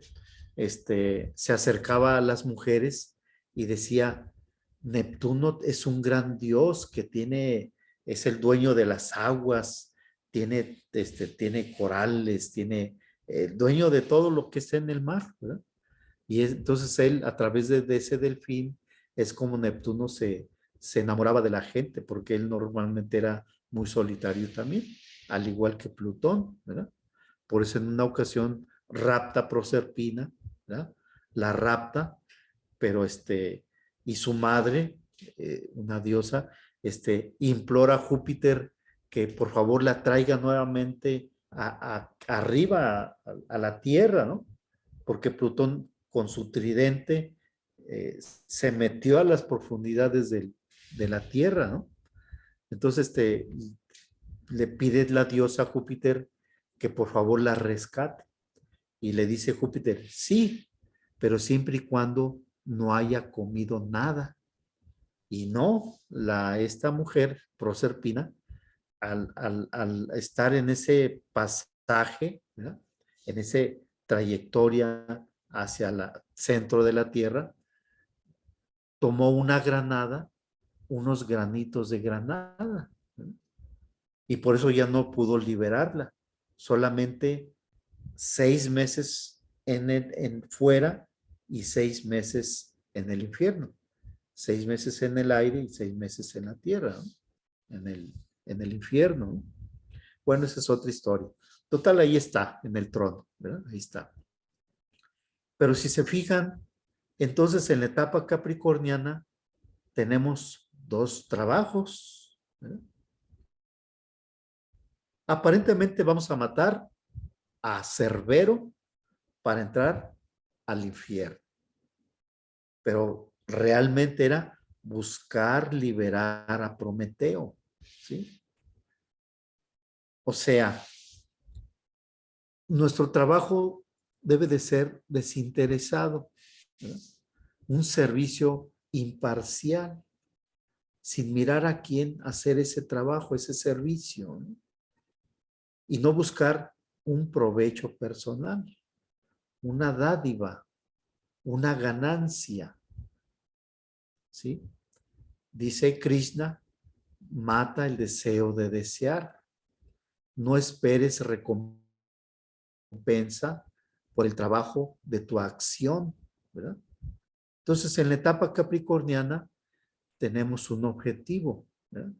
Speaker 2: Se acercaba a las mujeres y decía, Neptuno es un gran dios que es el dueño de las aguas, tiene corales, tiene el dueño de todo lo que está en el mar, ¿verdad? Y entonces él, a través de ese delfín, es como Neptuno se enamoraba de la gente, porque él normalmente era muy solitario también, al igual que Plutón, ¿verdad? Por eso en una ocasión rapta a Proserpina, ¿verdad? La rapta, pero y su madre, una diosa, implora a Júpiter que por favor la traiga nuevamente arriba a la tierra, ¿no? Porque Plutón con su tridente se metió a las profundidades de la tierra, ¿no? Entonces le pide la diosa a Júpiter que por favor la rescate. Y le dice Júpiter, sí, pero siempre y cuando no haya comido nada. Y no, esta mujer, Proserpina, al estar en ese pasaje, ¿verdad? En esa trayectoria hacia el centro de la Tierra, tomó una granada, unos granitos de granada, ¿verdad? Y por eso ya no pudo liberarla. Solamente 6 meses en fuera y 6 meses en el infierno. 6 meses en el aire y 6 meses en la tierra, ¿no? En el infierno, ¿no? Bueno, esa es otra historia. Total, ahí está, en el trono, ¿verdad? Ahí está. Pero si se fijan, entonces en la etapa capricorniana tenemos 2 trabajos, ¿verdad? Aparentemente vamos a matar a Cerbero para entrar al infierno, pero realmente era buscar liberar a Prometeo, ¿sí? O sea, nuestro trabajo debe de ser desinteresado, ¿verdad? Un servicio imparcial, sin mirar a quién hacer ese trabajo, ese servicio, ¿no? Y no buscar un provecho personal, una dádiva, una ganancia, ¿sí? Dice Krishna, mata el deseo de desear. No esperes recompensa por el trabajo de tu acción, ¿verdad? Entonces, en la etapa capricorniana tenemos un objetivo, ¿verdad?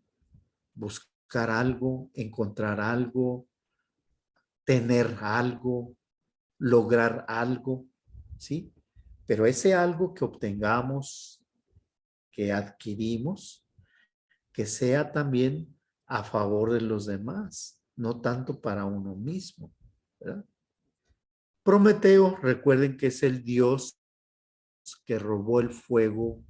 Speaker 2: Buscar algo, encontrar algo, tener algo, lograr algo, ¿sí? Pero ese algo que obtengamos, que adquirimos, que sea también a favor de los demás, no tanto para uno mismo, ¿verdad? Prometeo, recuerden que es el dios que robó el fuego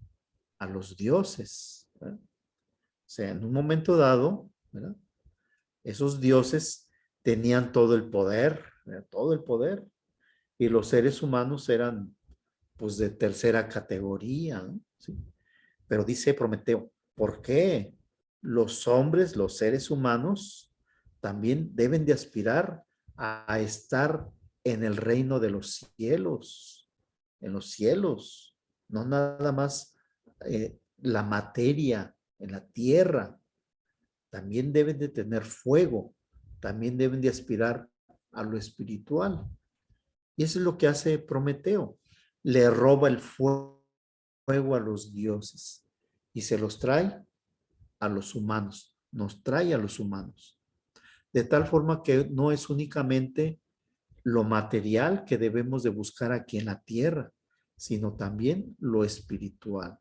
Speaker 2: a los dioses, ¿verdad? O sea, en un momento dado, ¿verdad? Esos dioses tenían todo el poder, ¿verdad? Todo el poder, y los seres humanos eran pues de tercera categoría, ¿no? ¿Sí? Pero dice Prometeo, ¿por qué los hombres, los seres humanos, también deben de aspirar a estar en el reino de los cielos, en los cielos, no nada más la materia en la tierra, también deben de tener fuego, también deben de aspirar a lo espiritual. Y eso es lo que hace Prometeo, le roba el fuego a los dioses y se los trae a los humanos, nos trae a los humanos. De tal forma que no es únicamente lo material que debemos de buscar aquí en la tierra, sino también lo espiritual.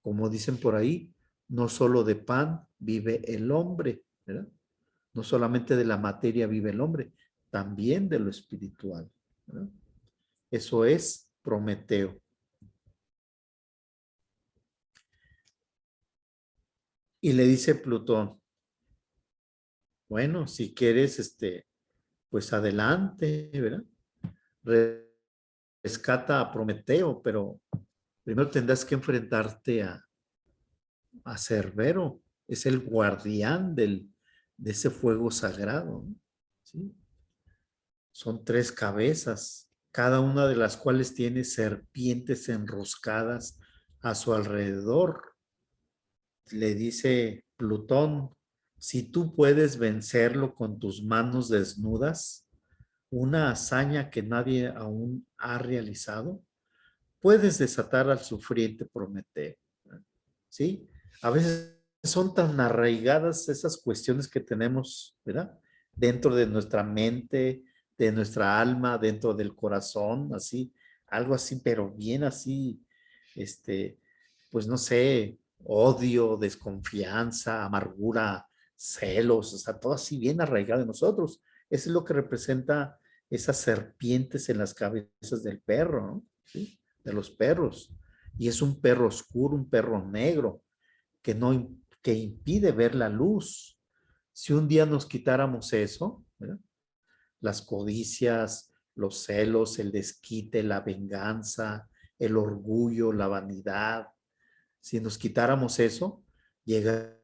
Speaker 2: Como dicen por ahí, no solo de pan vive el hombre, ¿verdad? No solamente de la materia vive el hombre, también de lo espiritual, ¿verdad? Eso es Prometeo. Y le dice Plutón, bueno, si quieres, pues adelante, ¿verdad? Rescata a Prometeo, pero primero tendrás que enfrentarte a Cerbero, es el guardián de ese fuego sagrado, ¿no? ¿Sí? Son 3 cabezas, cada una de las cuales tiene serpientes enroscadas a su alrededor. Le dice Plutón, si tú puedes vencerlo con tus manos desnudas, una hazaña que nadie aún ha realizado, puedes desatar al sufriente Prometeo. ¿Sí? A veces son tan arraigadas esas cuestiones que tenemos, ¿verdad? Dentro de nuestra mente, de nuestra alma, dentro del corazón, así, algo así, pero bien así, este, pues no sé, odio, desconfianza, amargura, celos, o sea, todo así bien arraigado en nosotros. Eso es lo que representa esas serpientes en las cabezas del perro, ¿no? ¿Sí? De los perros. Y es un perro oscuro, un perro negro, que, no, que impide ver la luz. Si un día nos quitáramos eso, ¿verdad? Las codicias, los celos, el desquite, la venganza, el orgullo, la vanidad, si nos quitáramos eso, llegara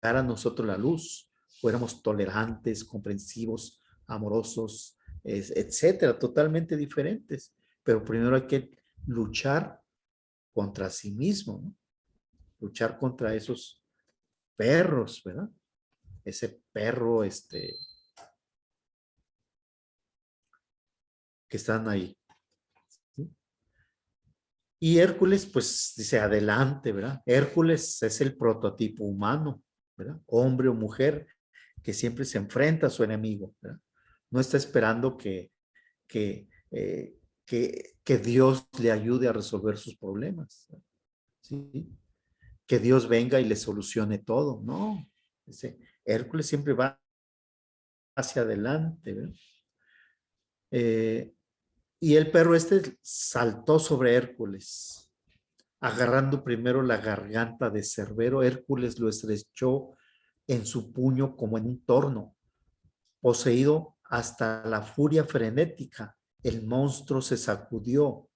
Speaker 2: a nosotros la luz, fuéramos tolerantes, comprensivos, amorosos, etcétera, totalmente diferentes. Pero primero hay que luchar contra sí mismo, ¿no? Luchar contra esos perros, ¿verdad? Ese perro, que están ahí. ¿Sí? Y Hércules, pues dice, adelante, ¿verdad? Hércules es el prototipo humano, ¿verdad? Hombre o mujer que siempre se enfrenta a su enemigo, ¿verdad? No está esperando que, eh, que Dios le ayude a resolver sus problemas, ¿sí? Que Dios venga y le solucione todo, no. Dice, Hércules siempre va hacia adelante, ¿verdad? Y el perro saltó sobre Hércules, agarrando primero la garganta de Cerbero. Hércules lo estrechó en su puño como en un torno. Poseído hasta la furia frenética, el monstruo se sacudió.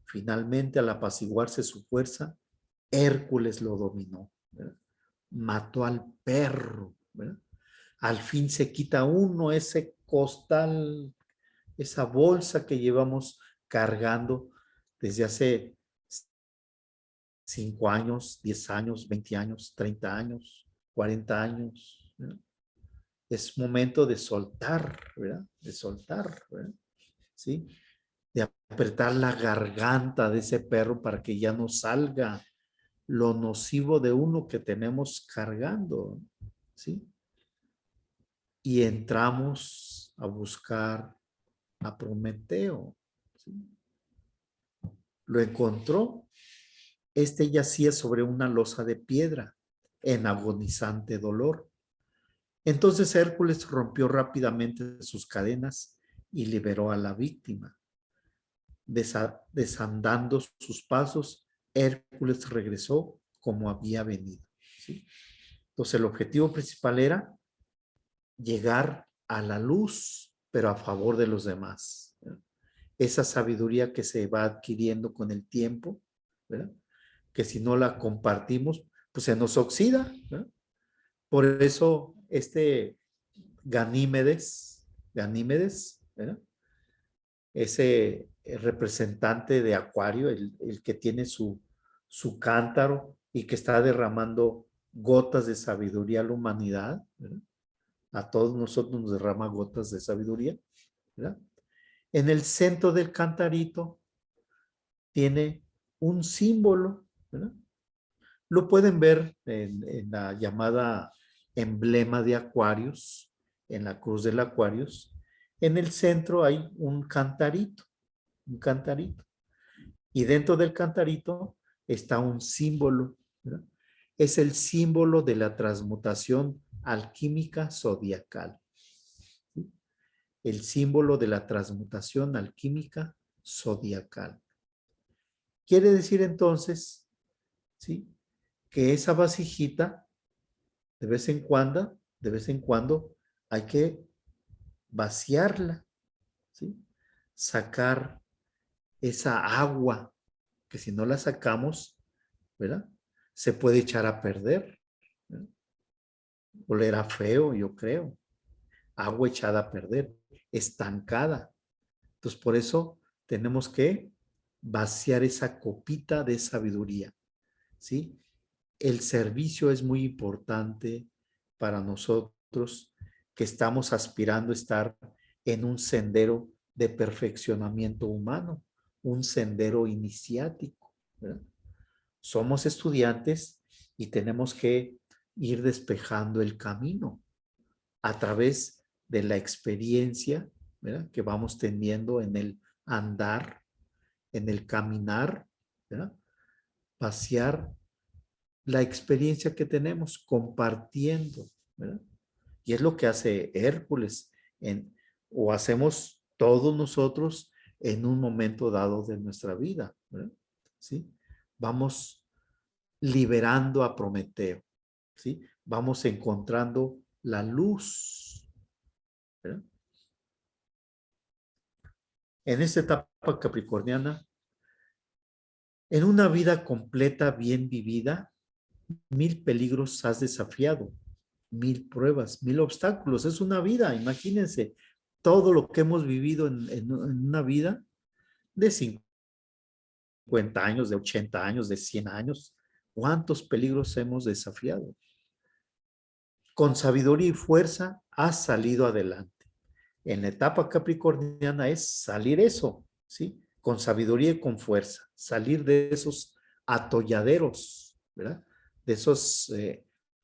Speaker 2: Finalmente, al apaciguarse su fuerza, Hércules lo dominó. ¿verdad? Mató al perro, ¿verdad? Al fin se quita uno ese costal, esa bolsa que llevamos cargando desde hace 5 años, 10 años, 20 años, 30 años, 40 años, ¿verdad? Es momento de soltar, ¿verdad? De soltar, ¿verdad? ¿Sí? De apretar la garganta de ese perro para que ya no salga lo nocivo de uno que tenemos cargando, ¿sí? Y entramos a buscar a Prometeo, ¿sí? Lo encontró. Este yacía sobre una losa de piedra, en agonizante dolor. Entonces Hércules rompió rápidamente sus cadenas y liberó a la víctima. Desandando sus pasos, Hércules regresó como había venido, ¿sí? Entonces el objetivo principal era llegar a la luz, pero a favor de los demás, ¿verdad? Esa sabiduría que se va adquiriendo con el tiempo, ¿verdad? Que si no la compartimos, pues se nos oxida, ¿verdad? Por eso Ganímedes, ¿verdad? Ese representante de Acuario, el que tiene su cántaro y que está derramando gotas de sabiduría a la humanidad, ¿verdad? A todos nosotros nos derrama gotas de sabiduría, ¿verdad? En el centro del cantarito tiene un símbolo, ¿verdad? Lo pueden ver en la llamada emblema de Aquarius, en la cruz del Aquarius. En el centro hay un cantarito. Y dentro del cantarito está un símbolo, ¿verdad? Es el símbolo de la transmutación alquímica zodiacal. ¿Sí? El símbolo de la transmutación alquímica zodiacal. Quiere decir entonces, ¿sí?, que esa vasijita, de vez en cuando, hay que vaciarla, ¿sí? Sacar esa agua, que si no la sacamos, ¿verdad?, se puede echar a perder, ¿verdad? Olerá feo, yo creo. Agua echada a perder, estancada. Entonces, por eso tenemos que vaciar esa copita de sabiduría, ¿sí? El servicio es muy importante para nosotros que estamos aspirando a estar en un sendero de perfeccionamiento humano, un sendero iniciático, ¿verdad? Somos estudiantes y tenemos que ir despejando el camino a través de la experiencia, ¿verdad?, que vamos teniendo en el andar, en el caminar, ¿verdad? Pasear la experiencia que tenemos compartiendo, ¿verdad? Y es lo que hace Hércules o hacemos todos nosotros en un momento dado de nuestra vida, ¿verdad? ¿Sí? Vamos liberando a Prometeo, ¿sí? Vamos encontrando la luz, ¿verdad? En esta etapa capricorniana, en una vida completa, bien vivida, 1000 peligros has desafiado, 1000 pruebas, 1000 obstáculos. Es una vida, imagínense, todo lo que hemos vivido en una vida de 50 años, de 80 años, de 100 años. ¿Cuántos peligros hemos desafiado? Con sabiduría y fuerza has salido adelante. En la etapa capricorniana es salir eso, ¿sí? Con sabiduría y con fuerza, salir de esos atolladeros, ¿verdad? De esos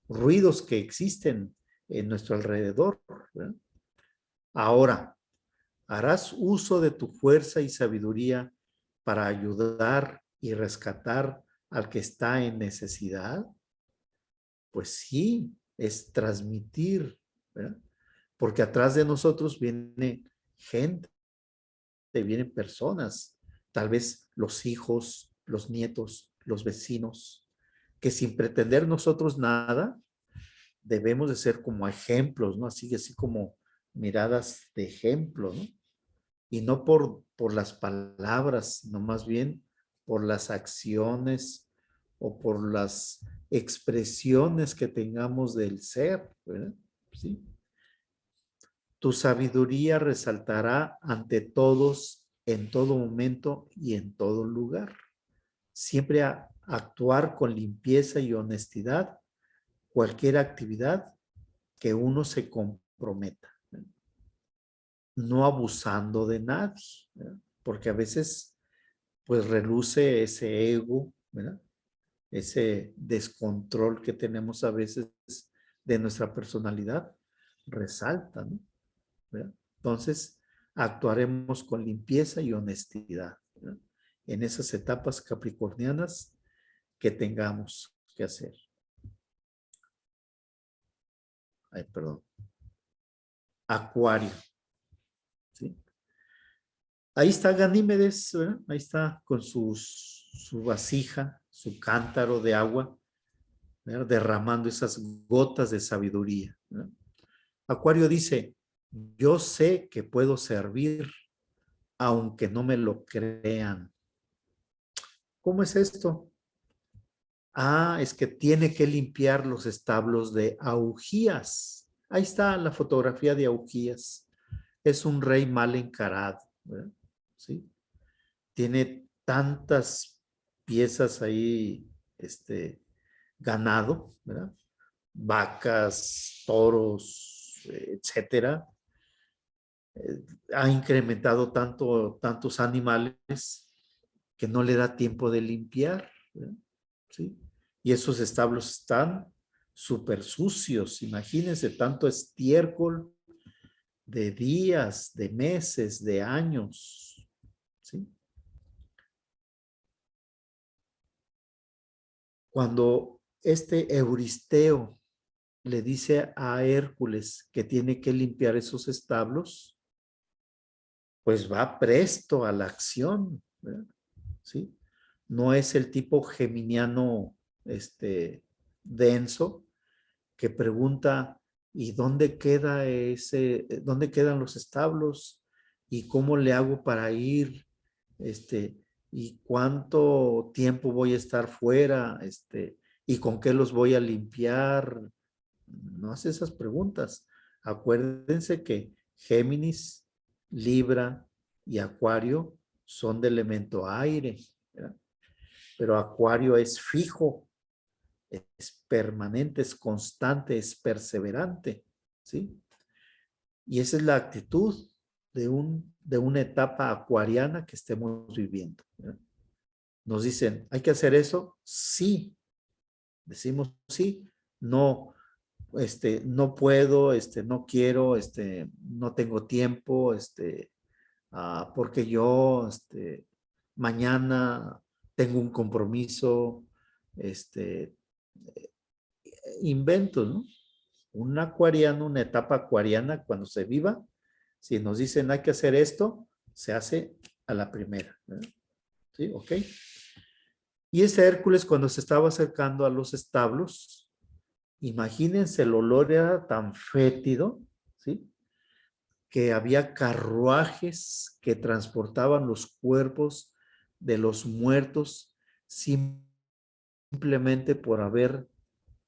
Speaker 2: ruidos que existen en nuestro alrededor, ¿verdad? Ahora, ¿harás uso de tu fuerza y sabiduría para ayudar y rescatar al que está en necesidad? Pues sí, es transmitir, ¿verdad? Porque atrás de nosotros viene gente, vienen personas, tal vez los hijos, los nietos, los vecinos, que sin pretender nosotros nada, debemos de ser como ejemplos, ¿no? Así como miradas de ejemplo, ¿no? Y no por las palabras, no más bien por las acciones o por las expresiones que tengamos del ser, ¿verdad? ¿Sí? Tu sabiduría resaltará ante todos, en todo momento y en todo lugar. Siempre actuar con limpieza y honestidad, cualquier actividad que uno se comprometa. No abusando de nadie, ¿verdad? Porque a veces pues reluce ese ego, ¿verdad? Ese descontrol que tenemos a veces de nuestra personalidad, resalta, ¿no? ¿Verdad? Entonces, actuaremos con limpieza y honestidad, ¿verdad? En esas etapas capricornianas que tengamos que hacer. Ay, perdón. Acuario, ¿sí? Ahí está Ganímedes, ¿verdad? Ahí está con su vasija, su cántaro de agua, ¿verdad? Derramando esas gotas de sabiduría, ¿verdad? Acuario dice, yo sé que puedo servir aunque no me lo crean. ¿Cómo es esto? Ah, es que tiene que limpiar los establos de Augías. Ahí está la fotografía de Augías. Es un rey mal encarado, ¿verdad? ¿Sí? Tiene tantas piezas ahí, ganado, ¿verdad? Vacas, toros, etcétera. Ha incrementado tantos animales que no le da tiempo de limpiar, ¿verdad? ¿Sí? Y esos establos están súper sucios. Imagínense tanto estiércol de días, de meses, de años, ¿sí? Cuando este Euristeo le dice a Hércules que tiene que limpiar esos establos, pues va presto a la acción, ¿verdad? ¿Sí? No es el tipo geminiano, denso, que pregunta, ¿y dónde dónde quedan los establos? ¿Y cómo le hago para ir? ¿Y cuánto tiempo voy a estar fuera? ¿Y con qué los voy a limpiar? No hace esas preguntas. Acuérdense que Géminis, Libra y Acuario son de elemento aire, ¿verdad? Pero Acuario es fijo, es permanente, es constante, es perseverante, ¿sí? Y esa es la actitud de una etapa acuariana que estemos viviendo, ¿verdad? Nos dicen, ¿hay que hacer eso? Sí. Decimos sí. No, no puedo, no quiero, no tengo tiempo, porque yo, mañana tengo un compromiso, inventos, ¿no? Un acuariano, una etapa acuariana, cuando se viva, si nos dicen hay que hacer esto, se hace a la primera, ¿verdad? ¿Sí? ¿Ok? Y ese Hércules, cuando se estaba acercando a los establos, imagínense, el olor era tan fétido, ¿sí? Que había carruajes que transportaban los cuerpos de los muertos simplemente por haber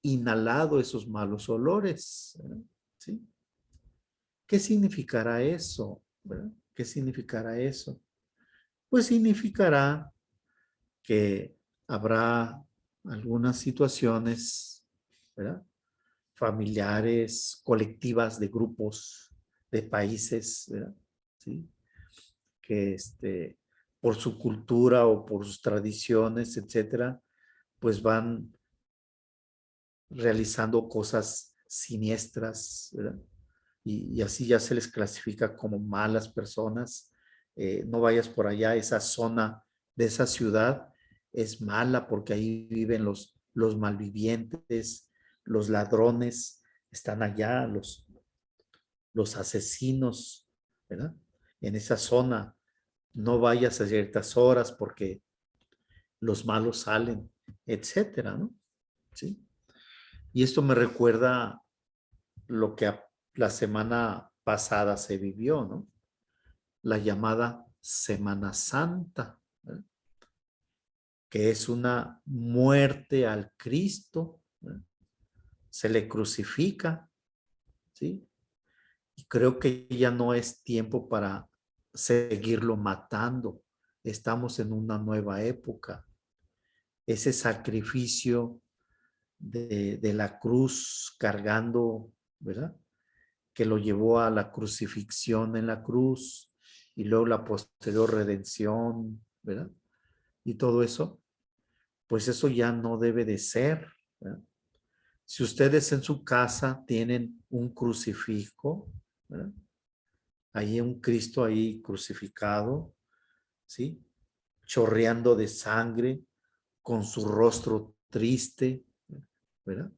Speaker 2: inhalado esos malos olores, ¿sí? ¿Qué significará eso? ¿Verdad? ¿Qué significará eso? Pues significará que habrá algunas situaciones, ¿verdad? Familiares, colectivas, de grupos, de países, ¿verdad? ¿Sí? Que por su cultura o por sus tradiciones, etcétera, pues van realizando cosas siniestras, ¿verdad? Y así ya se les clasifica como malas personas. No vayas por allá, esa zona de esa ciudad es mala porque ahí viven los malvivientes, los ladrones, están allá, los asesinos, ¿verdad? En esa zona no vayas a ciertas horas porque los malos salen, etcétera, ¿no? ¿Sí? Y esto me recuerda lo que la semana pasada se vivió, ¿no? La llamada Semana Santa, ¿verdad? que es una muerte al Cristo, ¿verdad? Se le crucifica, ¿sí? Y creo que ya no es tiempo para seguirlo matando. Estamos en una nueva época. Ese sacrificio de la cruz cargando, ¿verdad? Que lo llevó a la crucifixión en la cruz y luego la posterior redención, ¿verdad? Y todo eso, pues eso ya no debe de ser, ¿verdad? Si ustedes en su casa tienen un crucifijo, ¿verdad? Hay un Cristo ahí crucificado, ¿sí? Chorreando de sangre, con su rostro triste, ¿verdad?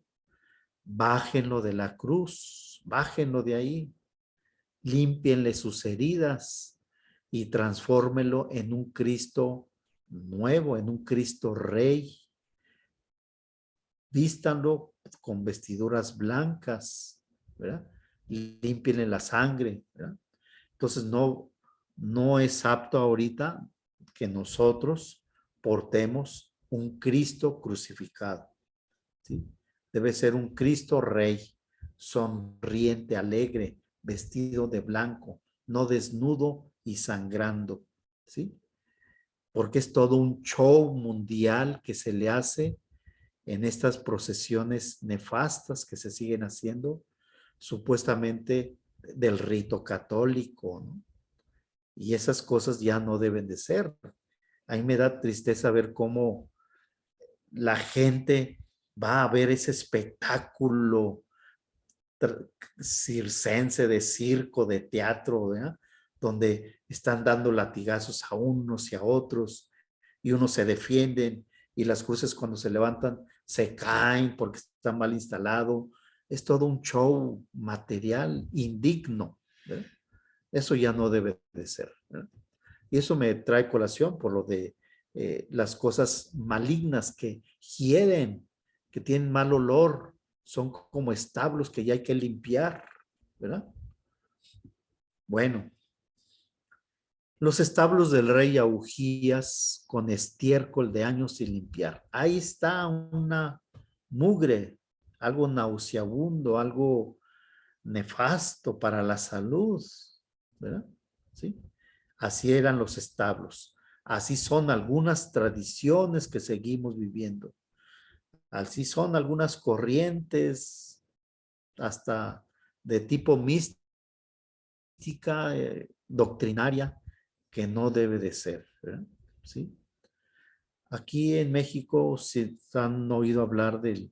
Speaker 2: Bájenlo de la cruz, bájenlo de ahí, límpienle sus heridas y transfórmenlo en un Cristo nuevo, en un Cristo Rey. Vístanlo con vestiduras blancas, ¿verdad? Límpienle la sangre, ¿verdad? Entonces no es apto ahorita que nosotros portemos un Cristo crucificado, ¿sí? Debe ser un Cristo Rey, sonriente, alegre, vestido de blanco, no desnudo y sangrando, ¿sí? Porque es todo un show mundial que se le hace en estas procesiones nefastas que se siguen haciendo, supuestamente del rito católico, ¿no? Y esas cosas ya no deben de ser. A mí me da tristeza ver cómo la gente va a ver ese espectáculo circense, de circo, de teatro, ¿verdad? Donde están dando latigazos a unos y a otros, y unos se defienden, y las cruces cuando se levantan se caen porque está mal instalado. Es todo un show material indigno, ¿verdad? Eso ya no debe de ser, ¿verdad? Y eso me trae colación por lo de las cosas malignas que hieren, que tienen mal olor, son como establos que ya hay que limpiar, ¿verdad? Bueno, los establos del rey Augías con estiércol de años sin limpiar. Ahí está una mugre, algo nauseabundo, algo nefasto para la salud, ¿verdad? ¿Sí? Así eran los establos. Así son algunas tradiciones que seguimos viviendo. Así son algunas corrientes hasta de tipo mística, doctrinaria, que no debe de ser, ¿verdad? ¿Sí? Aquí en México se han oído hablar de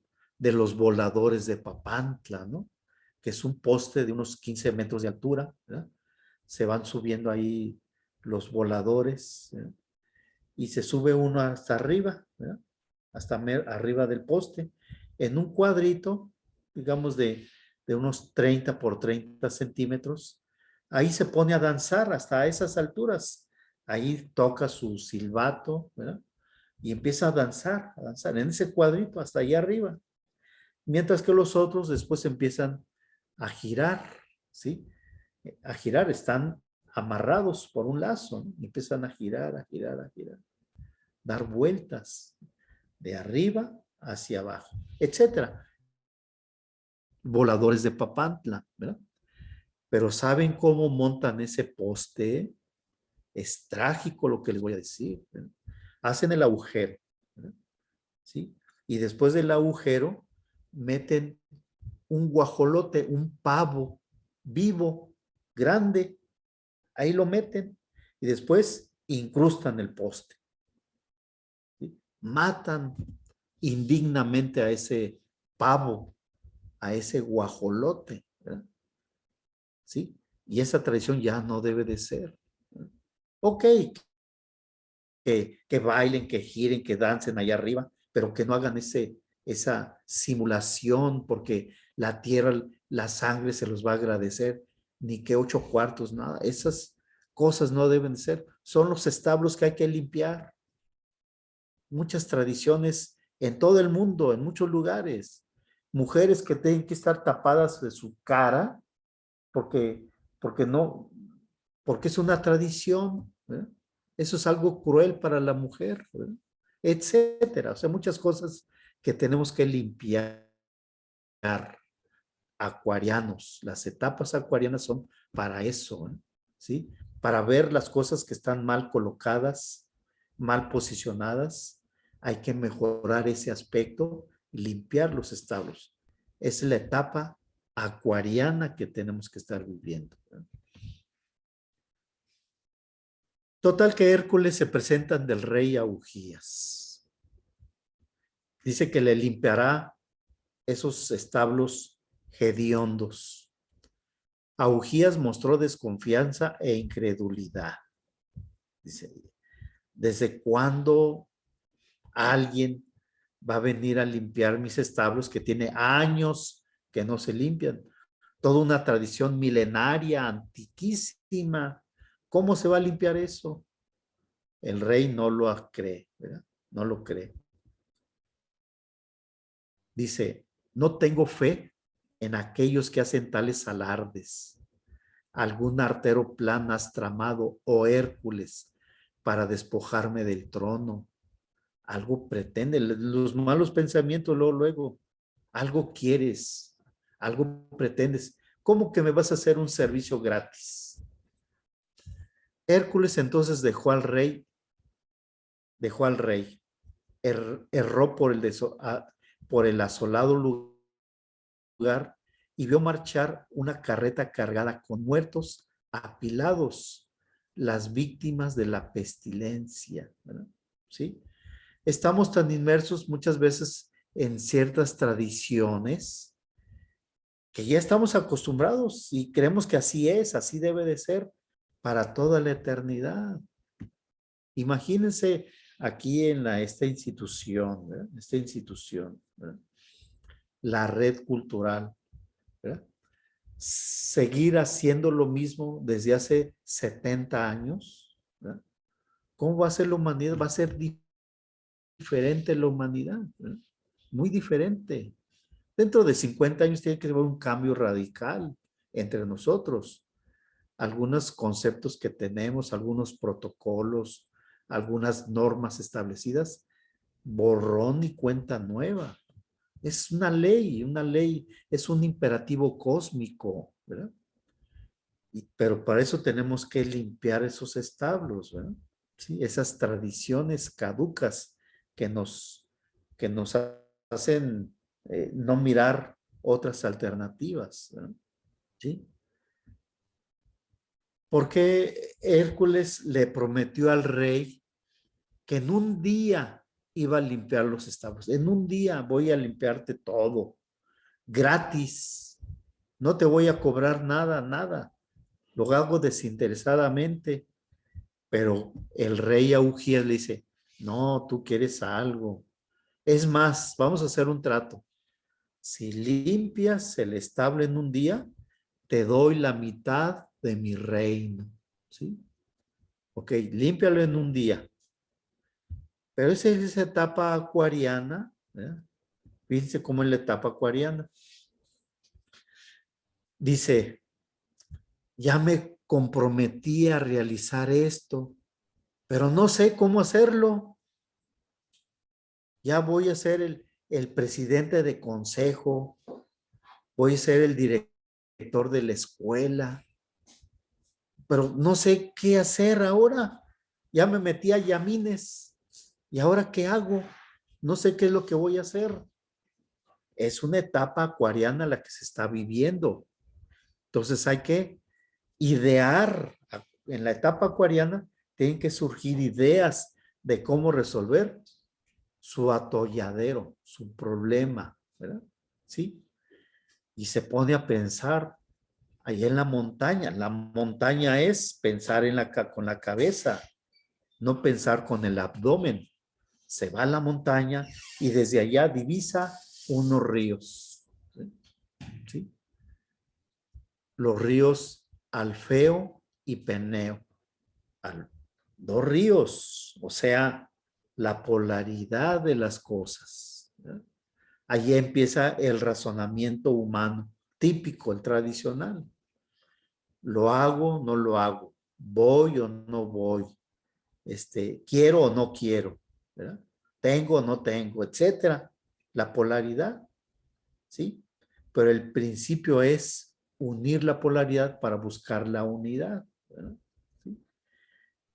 Speaker 2: los voladores de Papantla, ¿no? Que es un poste de unos 15 metros de altura, ¿verdad? Se van subiendo ahí los voladores, ¿verdad? Y se sube uno hasta arriba, ¿verdad? Hasta arriba del poste, en un cuadrito, digamos de unos 30 por 30 centímetros. Ahí se pone a danzar hasta esas alturas. Ahí toca su silbato, ¿verdad? Y empieza a danzar en ese cuadrito hasta allá arriba. Mientras que los otros después empiezan a girar, ¿sí? A girar, están amarrados por un lazo, ¿no? Y empiezan a girar, a girar, a girar, dar vueltas de arriba hacia abajo, etcétera. Voladores de Papantla, ¿verdad? Pero ¿saben cómo montan ese poste? Es trágico lo que les voy a decir, ¿verdad? Hacen el agujero, ¿verdad? ¿Sí? Y después del agujero meten un guajolote, un pavo vivo, grande, ahí lo meten y después incrustan el poste, ¿sí? Matan indignamente a ese pavo, a ese guajolote, ¿verdad? ¿Sí? Y esa tradición ya no debe de ser, ¿verdad? Ok, que bailen, que giren, que dancen allá arriba, pero que no hagan esa simulación porque la tierra, la sangre se los va a agradecer, ni que 8 cuartos, nada. Esas cosas no deben ser. Son los establos que hay que limpiar. Muchas tradiciones en todo el mundo, en muchos lugares. Mujeres que tienen que estar tapadas de su cara porque, porque no, porque es una tradición, ¿verdad? Eso es algo cruel para la mujer, ¿verdad? etcétera. O sea, muchas cosas que tenemos que limpiar. Acuarianos, las etapas acuarianas son para eso, ¿eh? ¿Sí? Para ver las cosas que están mal colocadas, mal posicionadas, hay que mejorar ese aspecto, limpiar los establos. Es la etapa acuariana que tenemos que estar viviendo, ¿eh? Total que Hércules se presentan del rey Augías. Dice que le limpiará esos establos hediondos. Augías mostró desconfianza e incredulidad. Dice, ¿desde cuándo alguien va a venir a limpiar mis establos que tiene años que no se limpian? Toda una tradición milenaria, antiquísima. ¿Cómo se va a limpiar eso? El rey no lo cree, ¿verdad? No lo cree. Dice, no tengo fe en aquellos que hacen tales alardes. Algún artero plan has tramado, oh Hércules, para despojarme del trono. Algo pretende, los malos pensamientos, luego, algo quieres, algo pretendes. ¿Cómo que me vas a hacer un servicio gratis? Hércules entonces dejó al rey, erró por el asolado lugar y vio marchar una carreta cargada con muertos apilados, las víctimas de la pestilencia, ¿verdad? ¿Sí? Estamos tan inmersos muchas veces en ciertas tradiciones que ya estamos acostumbrados y creemos que así es, así debe de ser para toda la eternidad. Imagínense aquí en esta institución, ¿verdad? Esta institución, ¿verdad? La red cultural, ¿verdad? Seguir haciendo lo mismo desde hace 70 años, ¿verdad? ¿Cómo va a ser la humanidad? Va a ser diferente la humanidad, ¿verdad? Muy diferente. Dentro de 50 años tiene que haber un cambio radical entre nosotros. Algunos conceptos que tenemos, algunos protocolos, algunas normas establecidas, borrón y cuenta nueva. Es una ley, es un imperativo cósmico, ¿verdad? Pero para eso tenemos que limpiar esos establos, ¿verdad? Sí, esas tradiciones caducas que nos hacen no mirar otras alternativas, ¿verdad? ¿Sí? Porque Hércules le prometió al rey que en un día iba a limpiar los establos. En un día voy a limpiarte todo, gratis. No te voy a cobrar nada. Lo hago desinteresadamente. Pero el rey Augías le dice, no, tú quieres algo. Es más, vamos a hacer un trato. Si limpias el establo en un día, te doy la mitad de mi reino. ¿Sí? Ok, límpialo en un día. Pero esa es esa etapa acuariana, ¿verdad? Fíjense cómo es la etapa acuariana. Dice, ya me comprometí a realizar esto, pero no sé cómo hacerlo. Ya voy a ser el presidente de consejo, voy a ser el director de la escuela, pero no sé qué hacer ahora. Ya me metí a Yamines. ¿Y ahora qué hago? No sé qué es lo que voy a hacer. Es una etapa acuariana la que se está viviendo. Entonces hay que idear. En la etapa acuariana tienen que surgir ideas de cómo resolver su atolladero, su problema, ¿verdad? ¿Sí? Y se pone a pensar ahí en la montaña. La montaña es pensar con la cabeza, no pensar con el abdomen. Se va a la montaña y desde allá divisa unos ríos. ¿Sí? ¿Sí? Los ríos Alfeo y Peneo. Dos ríos, o sea, la polaridad de las cosas, ¿verdad? Allí empieza el razonamiento humano, típico, el tradicional. ¿Lo hago o no lo hago? ¿Voy o no voy? ¿Quiero o no quiero? ¿Verdad? tengo o no tengo, etcétera. La polaridad, ¿sí? Pero el principio es unir la polaridad para buscar la unidad, ¿verdad? ¿Sí?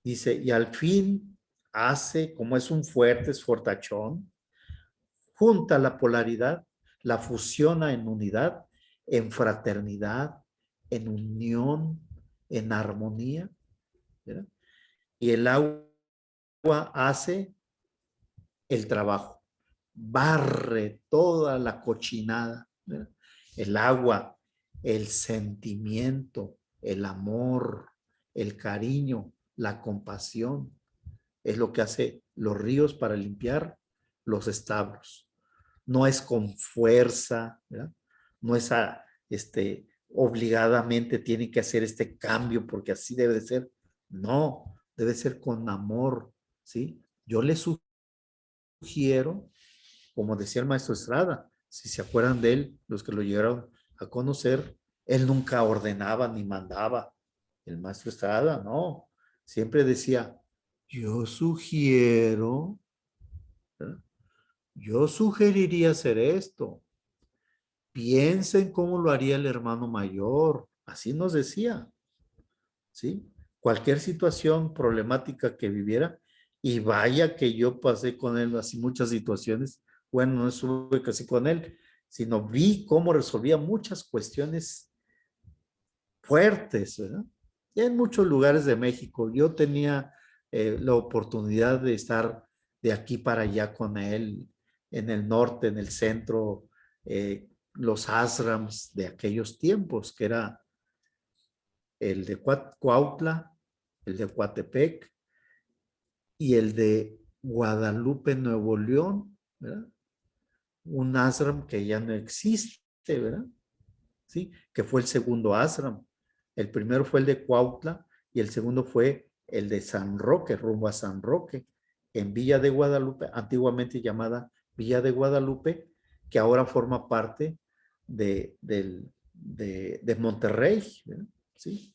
Speaker 2: Dice, y al fin hace, como es un fuerte, es fortachón, junta la polaridad, la fusiona en unidad, en fraternidad, en unión, en armonía, ¿verdad? Y el agua hace el trabajo, barre toda la cochinada, ¿verdad? El agua, el sentimiento, el amor, el cariño, la compasión, es lo que hace los ríos para limpiar los establos. No es con fuerza, ¿verdad? No es obligadamente tiene que hacer este cambio porque así debe de ser. No, debe ser con amor, ¿sí? Yo le sugiero, como decía el maestro Estrada, si se acuerdan de él, los que lo llegaron a conocer, él nunca ordenaba ni mandaba. El maestro Estrada, no, siempre decía, yo sugiero, ¿verdad? Yo sugeriría hacer esto. Piensen cómo lo haría el hermano mayor. Así nos decía, ¿sí? Cualquier situación problemática que viviera, y vaya que yo pasé con él así muchas situaciones. Bueno, no estuve casi con él, sino vi cómo resolvía muchas cuestiones fuertes, ¿verdad? Y en muchos lugares de México. Yo tenía la oportunidad de estar de aquí para allá con él, en el norte, en el centro, los ashrams de aquellos tiempos, que era el de Cuautla, el de Coatepec y el de Guadalupe, Nuevo León, ¿verdad? Un ashram que ya no existe, ¿verdad? ¿Sí? Que fue el segundo ashram. El primero fue el de Cuautla y el segundo fue el de San Roque, rumbo a San Roque, en Villa de Guadalupe, antiguamente llamada Villa de Guadalupe, que ahora forma parte de Monterrey, ¿verdad? ¿Sí?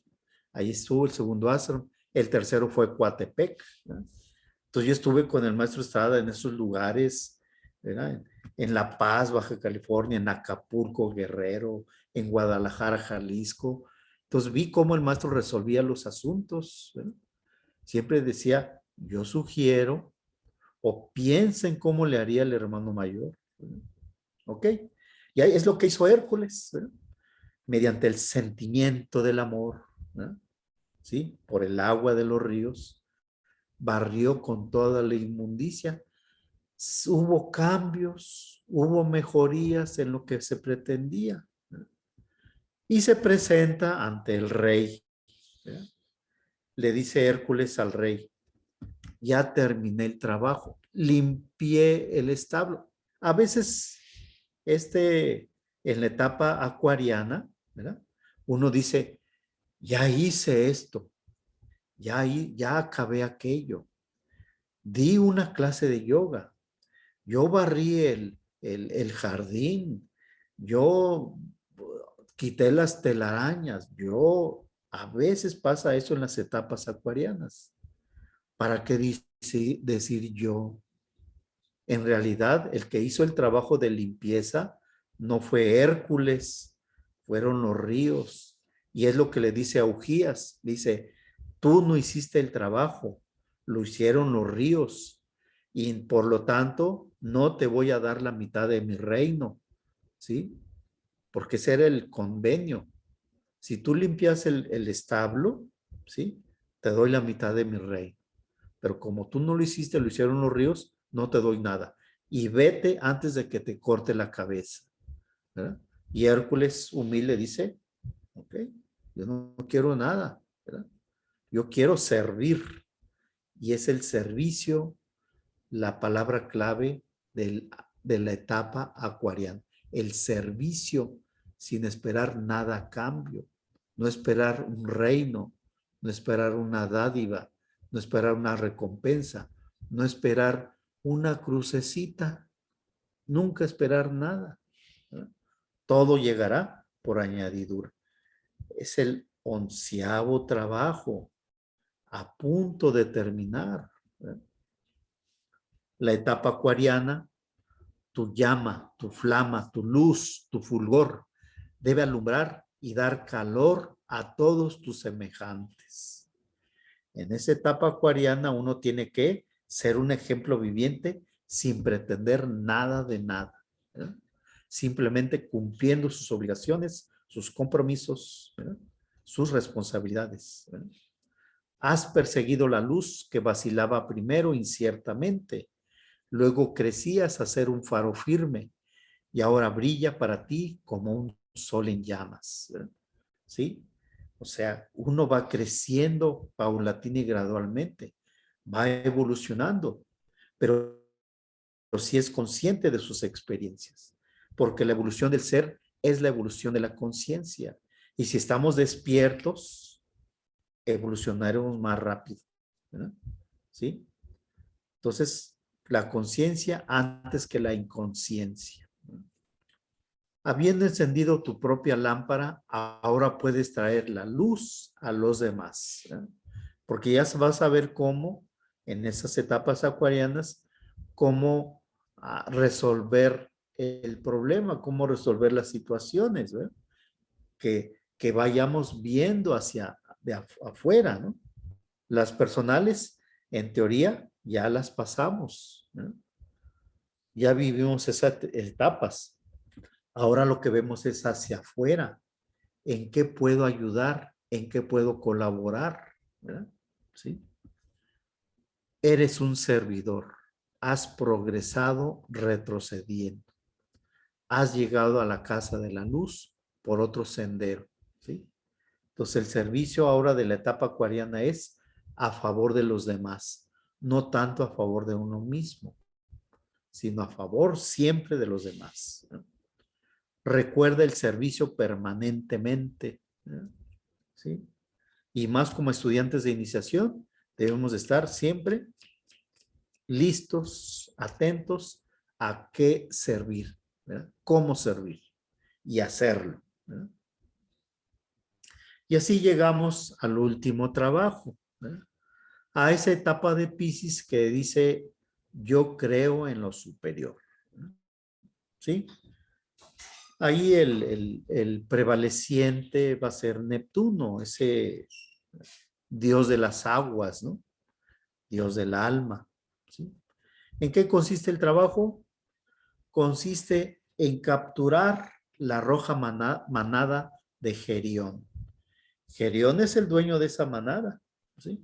Speaker 2: Ahí estuvo el segundo ashram. El tercero fue Coatepec, ¿verdad? Entonces yo estuve con el maestro Estrada en esos lugares, ¿verdad? En La Paz, Baja California, en Acapulco, Guerrero, en Guadalajara, Jalisco. Entonces vi cómo el maestro resolvía los asuntos, ¿verdad? Siempre decía, yo sugiero o piensen cómo le haría el hermano mayor, ¿verdad? ¿Ok? Y ahí es lo que hizo Hércules, ¿verdad? Mediante el sentimiento del amor, ¿verdad? ¿Sí? Por el agua de los ríos, barrió con toda la inmundicia. Hubo cambios, hubo mejorías en lo que se pretendía, ¿verdad? Y se presenta ante el rey, ¿verdad? Le dice Hércules al rey, ya terminé el trabajo, limpié el establo. A veces, en la etapa acuariana, ¿verdad? Uno dice, ya hice esto, ya acabé aquello, di una clase de yoga, yo barrí el jardín, yo quité las telarañas, a veces pasa eso en las etapas acuarianas. ¿Para qué decir yo? En realidad, el que hizo el trabajo de limpieza no fue Hércules, fueron los ríos. Y es lo que le dice a Ugías, dice, tú no hiciste el trabajo, lo hicieron los ríos. Y por lo tanto, no te voy a dar la mitad de mi reino, ¿sí? Porque ese era el convenio. Si tú limpias el establo, ¿sí? Te doy la mitad de mi reino. Pero como tú no lo hiciste, lo hicieron los ríos, no te doy nada. Y vete antes de que te corte la cabeza, ¿verdad? Y Hércules humilde dice, ok, yo no quiero nada, ¿verdad? Yo quiero servir. Y es el servicio la palabra clave de la etapa acuariana. El servicio sin esperar nada a cambio. No esperar un reino, no esperar una dádiva, no esperar una recompensa, no esperar una crucecita, nunca esperar nada, ¿verdad? Todo llegará por añadidura. Es el 11º trabajo a punto de terminar, ¿verdad? La etapa acuariana, tu llama, tu flama, tu luz, tu fulgor, debe alumbrar y dar calor a todos tus semejantes. En esa etapa acuariana uno tiene que ser un ejemplo viviente sin pretender nada de nada, ¿verdad? Simplemente cumpliendo sus obligaciones, sus compromisos, ¿verdad? Sus responsabilidades, ¿verdad? Has perseguido la luz que vacilaba primero inciertamente, luego crecías a ser un faro firme y ahora brilla para ti como un sol en llamas, ¿verdad? ¿Sí? O sea, uno va creciendo paulatina y gradualmente, va evolucionando, pero sí es consciente de sus experiencias, porque la evolución del ser es la evolución de la conciencia. Y si estamos despiertos, evolucionaremos más rápido, ¿verdad? ¿Sí? Entonces, la conciencia antes que la inconsciencia. Habiendo encendido tu propia lámpara, ahora puedes traer la luz a los demás, ¿verdad? Porque ya vas a ver cómo, en esas etapas acuarianas, cómo resolver el problema, cómo resolver las situaciones, ¿verdad? Que vayamos viendo hacia afuera, ¿no? Las personales, en teoría, ya las pasamos, ¿no? Ya vivimos esas etapas. Ahora lo que vemos es hacia afuera. ¿En qué puedo ayudar? ¿En qué puedo colaborar? ¿Verdad? ¿Sí? Eres un servidor. Has progresado retrocediendo. Has llegado a la casa de la luz por otro sendero. ¿Sí? Entonces el servicio ahora de la etapa acuariana es a favor de los demás, no tanto a favor de uno mismo, sino a favor siempre de los demás, ¿no? Recuerda el servicio permanentemente, ¿no? ¿Sí? Y más como estudiantes de iniciación, debemos estar siempre listos, atentos a qué servir, ¿verdad? Cómo servir y hacerlo, ¿verdad? Y así llegamos al último trabajo, ¿verdad? A esa etapa de Piscis que dice, yo creo en lo superior, ¿sí? Ahí el prevaleciente va a ser Neptuno, ese dios de las aguas, ¿no? Dios del alma, ¿sí? ¿En qué consiste el trabajo? Consiste en capturar la roja manada de Gerión. Gerión es el dueño de esa manada, ¿sí?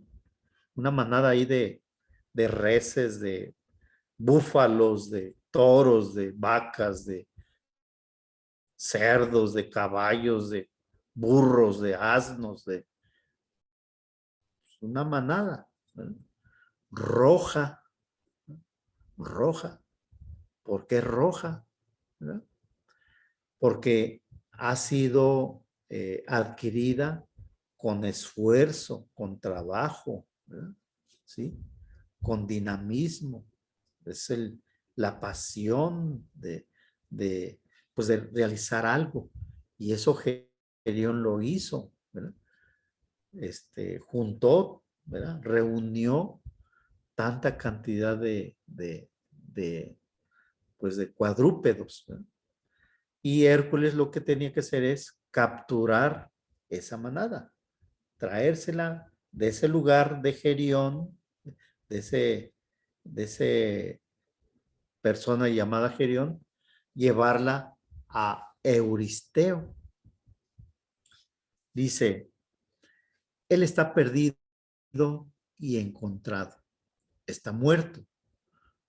Speaker 2: Una manada ahí de reses, de búfalos, de toros, de vacas, de cerdos, de caballos, de burros, de asnos, de una manada, ¿verdad? Roja, roja. ¿Por qué roja? ¿Verdad? Porque ha sido adquirida con esfuerzo, con trabajo, ¿verdad? ¿Sí? Con dinamismo. Es la pasión pues de realizar algo. Y eso Gerión lo hizo, ¿verdad? Juntó, ¿verdad? Reunió tanta cantidad pues de cuadrúpedos, ¿verdad? Y Hércules lo que tenía que hacer es capturar esa manada, traérsela de ese lugar de Gerión, de ese persona llamada Gerión, llevarla a Euristeo. Dice, él está perdido y encontrado, está muerto,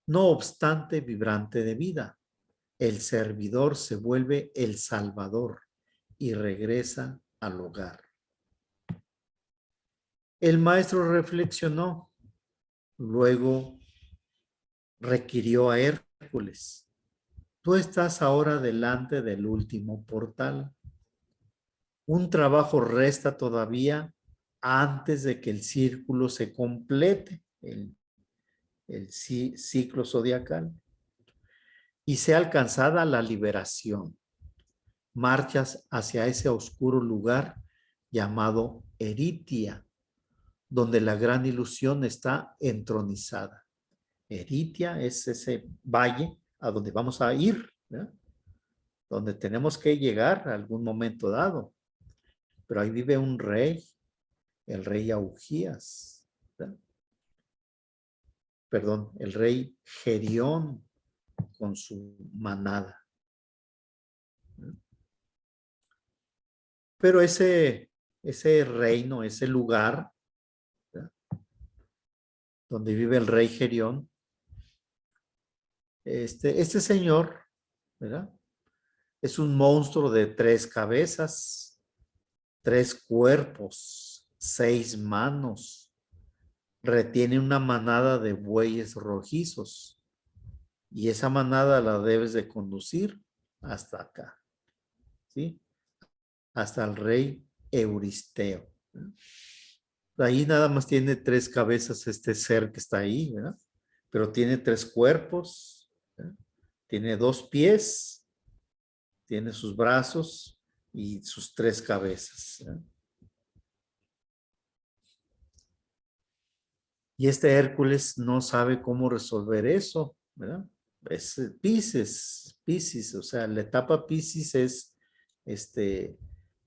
Speaker 2: no obstante vibrante de vida. El servidor se vuelve el salvador y regresa al hogar. El maestro reflexionó, luego requirió a Hércules. Tú estás ahora delante del último portal. Un trabajo resta todavía antes de que el círculo se complete, el ciclo zodiacal, y sea alcanzada la liberación. Marchas hacia ese oscuro lugar llamado Eritia, donde la gran ilusión está entronizada. Eritia es ese valle a donde vamos a ir, ¿verdad? Donde tenemos que llegar a algún momento dado. Pero ahí vive un rey, el rey Augías, ¿verdad? Perdón, el rey Gerión con su manada. Pero ese reino, ese lugar, ¿verdad? Donde vive el rey Gerión, este señor, ¿verdad? Es un monstruo de 3 cabezas, 3 cuerpos, 6 manos. Retiene una manada de bueyes rojizos. Y esa manada la debes de conducir hasta acá, ¿sí? Hasta el rey Euristeo. Ahí nada más tiene 3 cabezas este ser que está ahí, ¿verdad? Pero tiene 3 cuerpos, ¿verdad? Tiene 2 pies, tiene sus brazos y sus 3 cabezas, ¿verdad? Y este Hércules no sabe cómo resolver eso, ¿verdad? Es Piscis, o sea, la etapa Piscis es,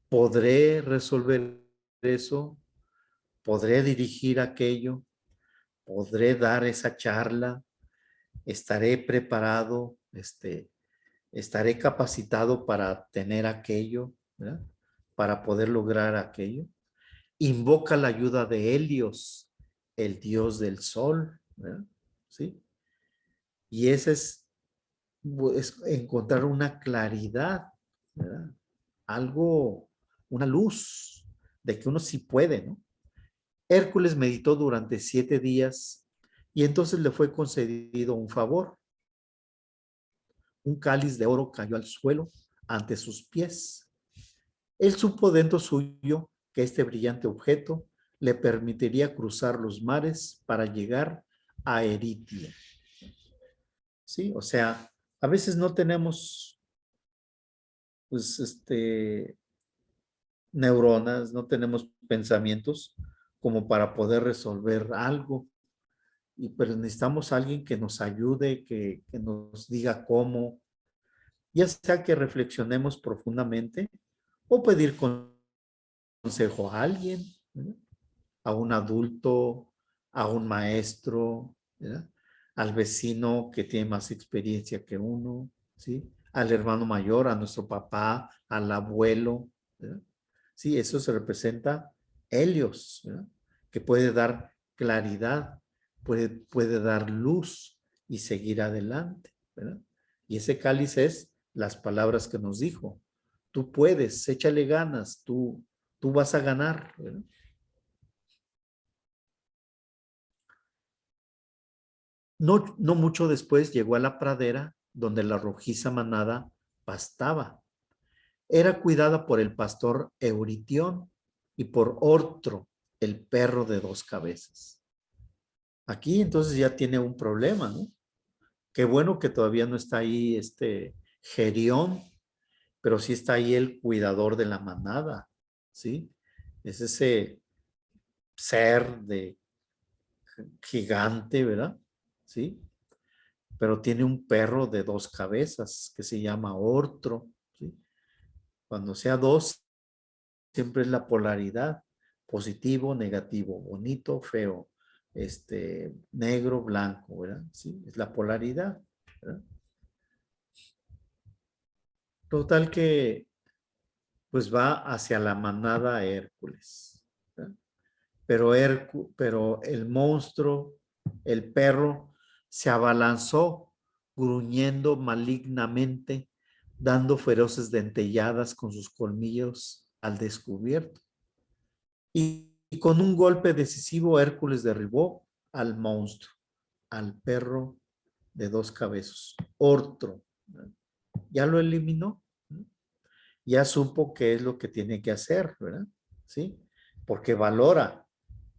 Speaker 2: ¿podré resolver eso? ¿Podré dirigir aquello? ¿Podré dar esa charla? ¿Estaré preparado? ¿Estaré capacitado para tener aquello? ¿Verdad? Para poder lograr aquello. Invoca la ayuda de Helios, el dios del sol, ¿verdad? ¿Sí? Y ese es encontrar una claridad, ¿verdad? Algo, una luz de que uno sí puede, ¿no? Hércules meditó durante 7 días y entonces le fue concedido un favor. Un cáliz de oro cayó al suelo ante sus pies. Él supo dentro suyo que este brillante objeto le permitiría cruzar los mares para llegar a Eritia. ¿Sí? O sea, a veces no tenemos, pues, neuronas, no tenemos pensamientos como para poder resolver algo. Pero necesitamos a alguien que nos ayude, que nos diga cómo, ya sea que reflexionemos profundamente o pedir consejo a alguien, ¿verdad? A un adulto, a un maestro, ¿verdad? Al vecino que tiene más experiencia que uno, ¿sí? Al hermano mayor, a nuestro papá, al abuelo, ¿verdad? Sí, eso se representa Helios, ¿verdad? Que puede dar claridad, puede dar luz y seguir adelante, ¿verdad? Y ese cáliz es las palabras que nos dijo. Tú puedes, échale ganas, tú vas a ganar, ¿verdad? No mucho después llegó a la pradera donde la rojiza manada pastaba. Era cuidada por el pastor Euritión y por Ortro, el perro de 2 cabezas. Aquí entonces ya tiene un problema, ¿no? Qué bueno que todavía no está ahí Gerión, pero sí está ahí el cuidador de la manada, ¿sí? Es ese ser de gigante, ¿verdad? ¿Sí? Pero tiene un perro de 2 cabezas que se llama Ortro, ¿sí? Cuando sea 2, siempre es la polaridad, positivo, negativo, bonito, feo, negro, blanco, ¿verdad? Sí, es la polaridad, ¿verdad? Total que pues va hacia la manada Hércules, ¿verdad? Pero el monstruo, el perro, se abalanzó gruñendo malignamente, dando feroces dentelladas con sus colmillos al descubierto. Y con un golpe decisivo, Hércules derribó al monstruo, al perro de 2 cabezas, Ortro. Ya lo eliminó, ¿no? Ya supo qué es lo que tiene que hacer, ¿verdad? ¿Sí? Porque valora,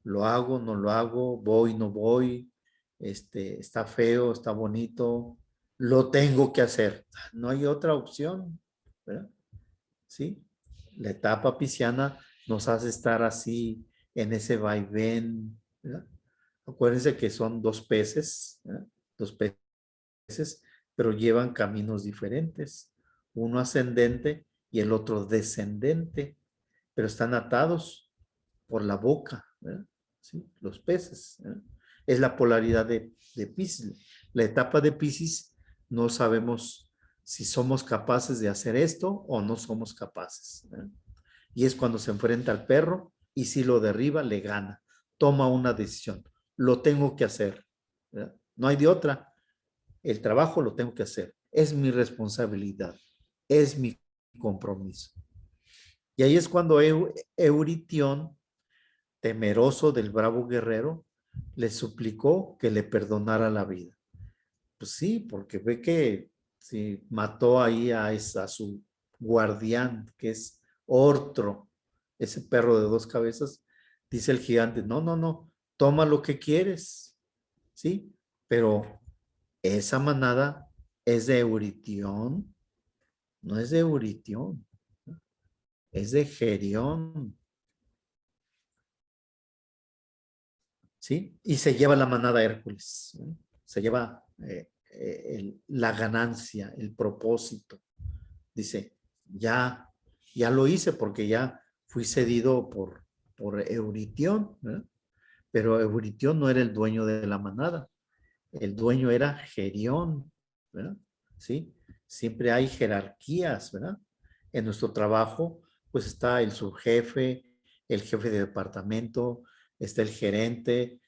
Speaker 2: lo hago, no lo hago, voy, no voy, está feo, está bonito, lo tengo que hacer. No hay otra opción, ¿verdad? ¿Sí? La etapa pisciana nos hace estar así en ese vaivén, ¿verdad? Acuérdense que son 2 peces, ¿verdad? dos peces, pero llevan caminos diferentes, uno ascendente y el otro descendente, pero están atados por la boca, ¿verdad? ¿Sí? Los peces, ¿verdad? Es la polaridad de Piscis. La etapa de Piscis no sabemos si somos capaces de hacer esto o no somos capaces, ¿verdad? Y es cuando se enfrenta al perro y si lo derriba, le gana. Toma una decisión. Lo tengo que hacer, ¿verdad? No hay de otra. El trabajo lo tengo que hacer. Es mi responsabilidad. Es mi compromiso. Y ahí es cuando Euritión, temeroso del bravo guerrero, le suplicó que le perdonara la vida. Pues sí, porque ve que sí, mató ahí a su guardián, que es Ortro, ese perro de dos cabezas. Dice el gigante, no, no, no, toma lo que quieres, ¿sí? Pero esa manada es de Euritión, no es de Euritión, es de Gerión, ¿sí? Y se lleva la manada Hércules, ¿no? Se lleva la ganancia, el propósito. Dice, ya lo hice porque ya fui cedido por Euritión, ¿verdad? Pero Euritión no era el dueño de la manada, el dueño era Gerión, ¿verdad? ¿Sí? Siempre hay jerarquías, ¿verdad? En nuestro trabajo, pues está el subjefe, el jefe de departamento, está el gerente,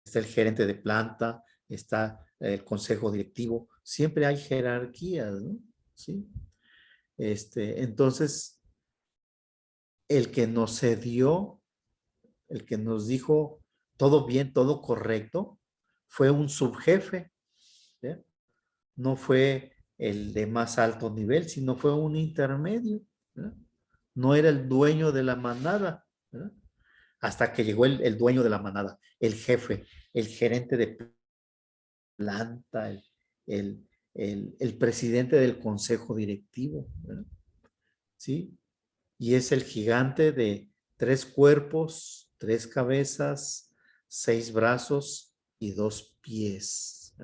Speaker 2: está el gerente de planta, está el consejo directivo, siempre hay jerarquías, ¿no? ¿Sí? Entonces, el que nos cedió, el que nos dijo todo bien, todo correcto, fue un subjefe, ¿sí? No fue el de más alto nivel, sino fue un intermedio, ¿verdad? No era el dueño de la manada, ¿verdad? Hasta que llegó el dueño de la manada, el jefe, el gerente de planta, el presidente del consejo directivo, ¿verdad? ¿Sí? Y es el gigante de 3 cuerpos, 3 cabezas, 6 brazos y 2 pies.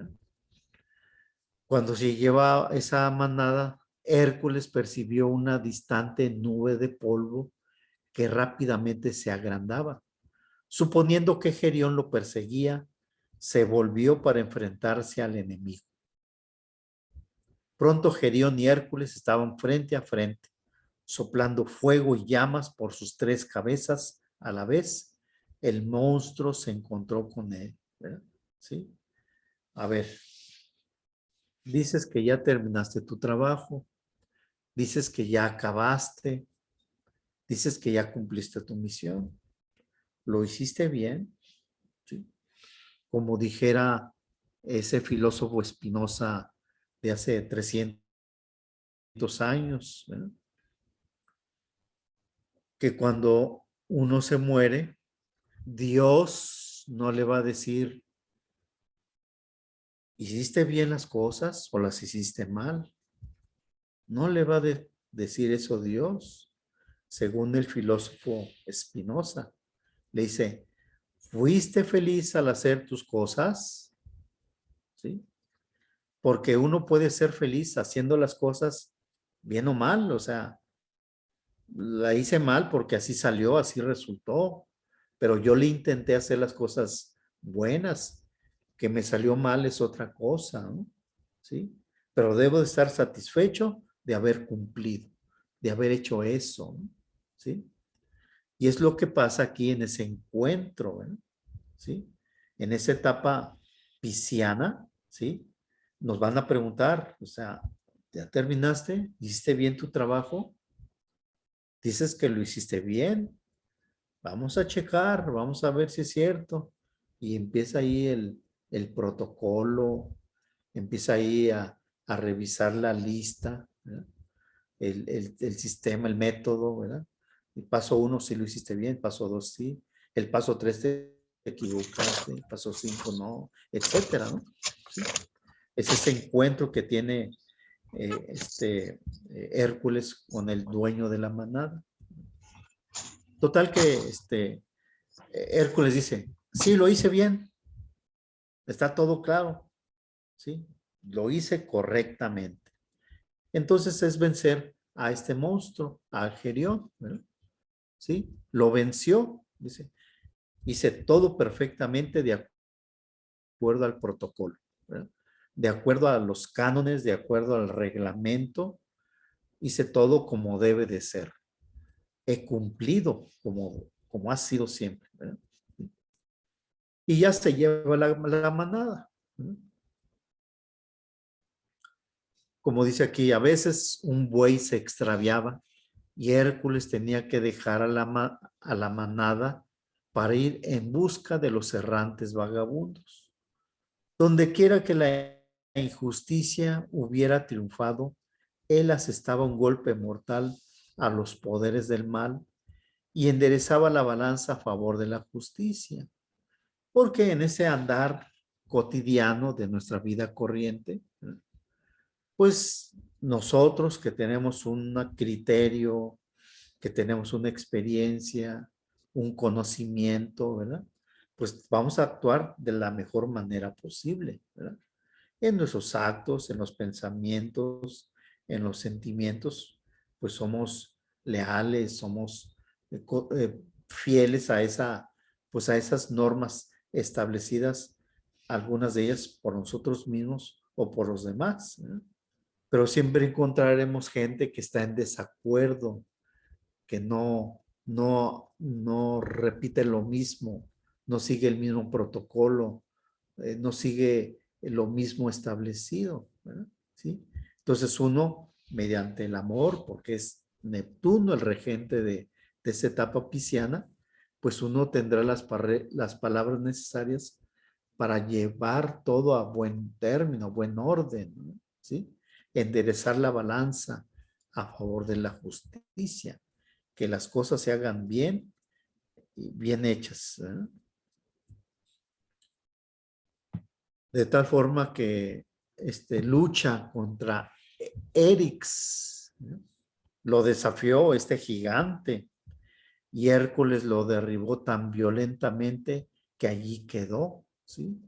Speaker 2: Cuando se lleva esa manada, Hércules percibió una distante nube de polvo que rápidamente se agrandaba. Suponiendo que Gerión lo perseguía, se volvió para enfrentarse al enemigo. Pronto Gerión y Hércules estaban frente a frente, soplando fuego y llamas por sus 3 cabezas a la vez. El monstruo se encontró con él, ¿verdad? ¿Sí? A ver, dices que ya terminaste tu trabajo, dices que ya acabaste, dices que ya cumpliste tu misión. ¿Lo hiciste bien? ¿Sí? Como dijera ese filósofo Spinoza de hace 300 años, ¿verdad? Que cuando uno se muere, Dios no le va a decir, ¿hiciste bien las cosas o las hiciste mal? No le va a decir eso Dios, según el filósofo Spinoza. Le dice, ¿fuiste feliz al hacer tus cosas? ¿Sí? Porque uno puede ser feliz haciendo las cosas bien o mal, o sea, la hice mal porque así salió, así resultó, pero yo le intenté hacer las cosas buenas, que me salió mal es otra cosa, ¿no? ¿Sí? Pero debo de estar satisfecho de haber cumplido, de haber hecho eso, ¿no? ¿Sí? Y es lo que pasa aquí en ese encuentro, ¿no? ¿Sí? En esa etapa pisciana, ¿sí? Nos van a preguntar, o sea, ¿ya terminaste? ¿Hiciste bien tu trabajo? Dices que lo hiciste bien. Vamos a checar, vamos a ver si es cierto. Y empieza ahí el protocolo, empieza ahí a revisar la lista, ¿verdad? El sistema, el método, ¿verdad? El paso 1 si lo hiciste bien, paso 2 sí, el paso 3 te equivocaste, el paso 5 no, etcétera, ¿no? ¿Sí? Es ese encuentro que tiene Hércules con el dueño de la manada. Total que Hércules dice, sí, lo hice bien, Está todo claro, ¿sí? Lo hice correctamente. Entonces es vencer a este monstruo, a Gerión, ¿verdad? ¿Sí? Lo venció, dice, hice todo perfectamente de acuerdo al protocolo, ¿verdad? De acuerdo a los cánones, de acuerdo al reglamento, hice todo como debe de ser. He cumplido como ha sido siempre, ¿verdad? Y ya se lleva la manada, ¿verdad? Como dice aquí, a veces un buey se extraviaba y Hércules tenía que dejar a la manada para ir en busca de los errantes vagabundos. Donde quiera que la injusticia hubiera triunfado, él asestaba un golpe mortal a los poderes del mal y enderezaba la balanza a favor de la justicia. Porque en ese andar cotidiano de nuestra vida corriente, pues nosotros que tenemos un criterio, que tenemos una experiencia, un conocimiento, ¿verdad? Pues vamos a actuar de la mejor manera posible, ¿verdad? En nuestros actos, en los pensamientos, en los sentimientos, pues somos leales, somos fieles pues a esas normas establecidas, algunas de ellas por nosotros mismos o por los demás, ¿verdad? Pero siempre encontraremos gente que está en desacuerdo, que no repite lo mismo, no sigue el mismo protocolo, no sigue lo mismo establecido, ¿verdad? ¿Sí? Entonces uno, mediante el amor, porque es Neptuno el regente de esa etapa pisciana, pues uno tendrá las palabras necesarias para llevar todo a buen término, buen orden, ¿no? ¿Sí? Enderezar la balanza a favor de la justicia, que las cosas se hagan bien y bien hechas, ¿eh? De tal forma que lucha contra Erix, ¿no? Lo desafió este gigante y Hércules lo derribó tan violentamente que allí quedó, ¿sí?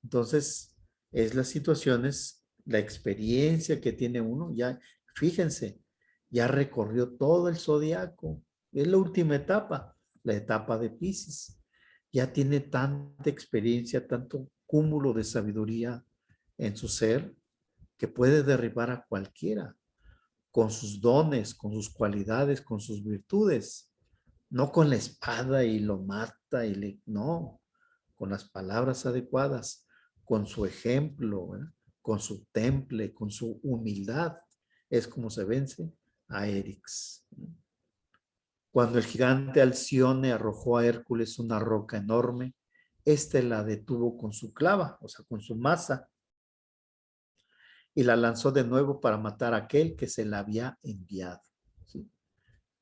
Speaker 2: Entonces, es las situaciones, la experiencia que tiene uno, ya, fíjense, ya recorrió todo el zodiaco, es la última etapa, la etapa de Piscis. Ya tiene tanta experiencia, tanto cúmulo de sabiduría en su ser que puede derribar a cualquiera con sus dones, con sus cualidades, con sus virtudes, no con la espada y lo mata no, con las palabras adecuadas, con su ejemplo, ¿eh? Con su temple, con su humildad, es como se vence a Erix. Cuando el gigante Alcione arrojó a Hércules una roca enorme, éste la detuvo con su clava, o sea, con su masa, y la lanzó de nuevo para matar a aquel que se la había enviado, ¿sí?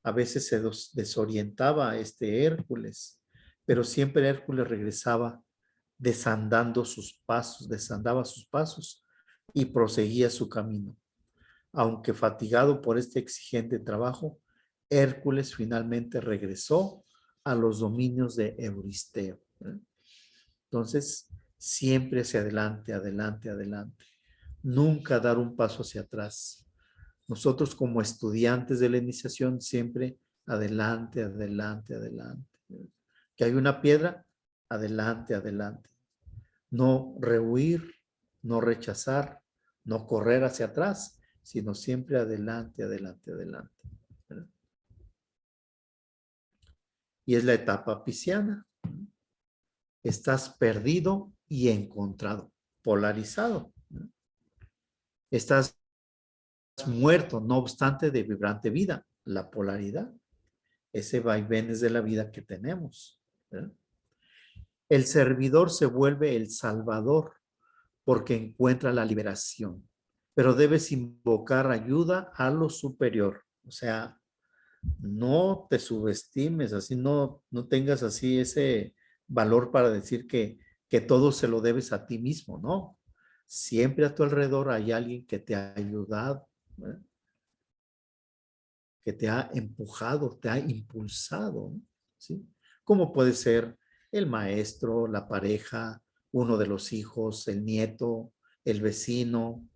Speaker 2: A veces se desorientaba a este Hércules, pero siempre Hércules regresaba desandaba sus pasos y proseguía su camino. Aunque fatigado por este exigente trabajo, Hércules finalmente regresó a los dominios de Euristeo, ¿eh? Entonces, siempre hacia adelante, adelante, adelante. Nunca dar un paso hacia atrás. Nosotros como estudiantes de la iniciación siempre adelante, adelante, adelante. Que hay una piedra, adelante, adelante. No rehuir, no rechazar, no correr hacia atrás, sino siempre adelante, adelante, adelante, ¿verdad? Y es la etapa pisciana. Estás perdido y encontrado, polarizado, ¿no? Estás muerto, no obstante de vibrante vida, la polaridad, ese vaivenes de la vida que tenemos, ¿verdad? El servidor se vuelve el salvador porque encuentra la liberación, pero debes invocar ayuda a lo superior, o sea, no te subestimes, así no tengas así ese valor para decir que todo se lo debes a ti mismo, ¿no? Siempre a tu alrededor hay alguien que te ha ayudado, ¿verdad? Que te ha empujado, te ha impulsado, ¿sí? Como puede ser el maestro, la pareja, uno de los hijos, el nieto, el vecino,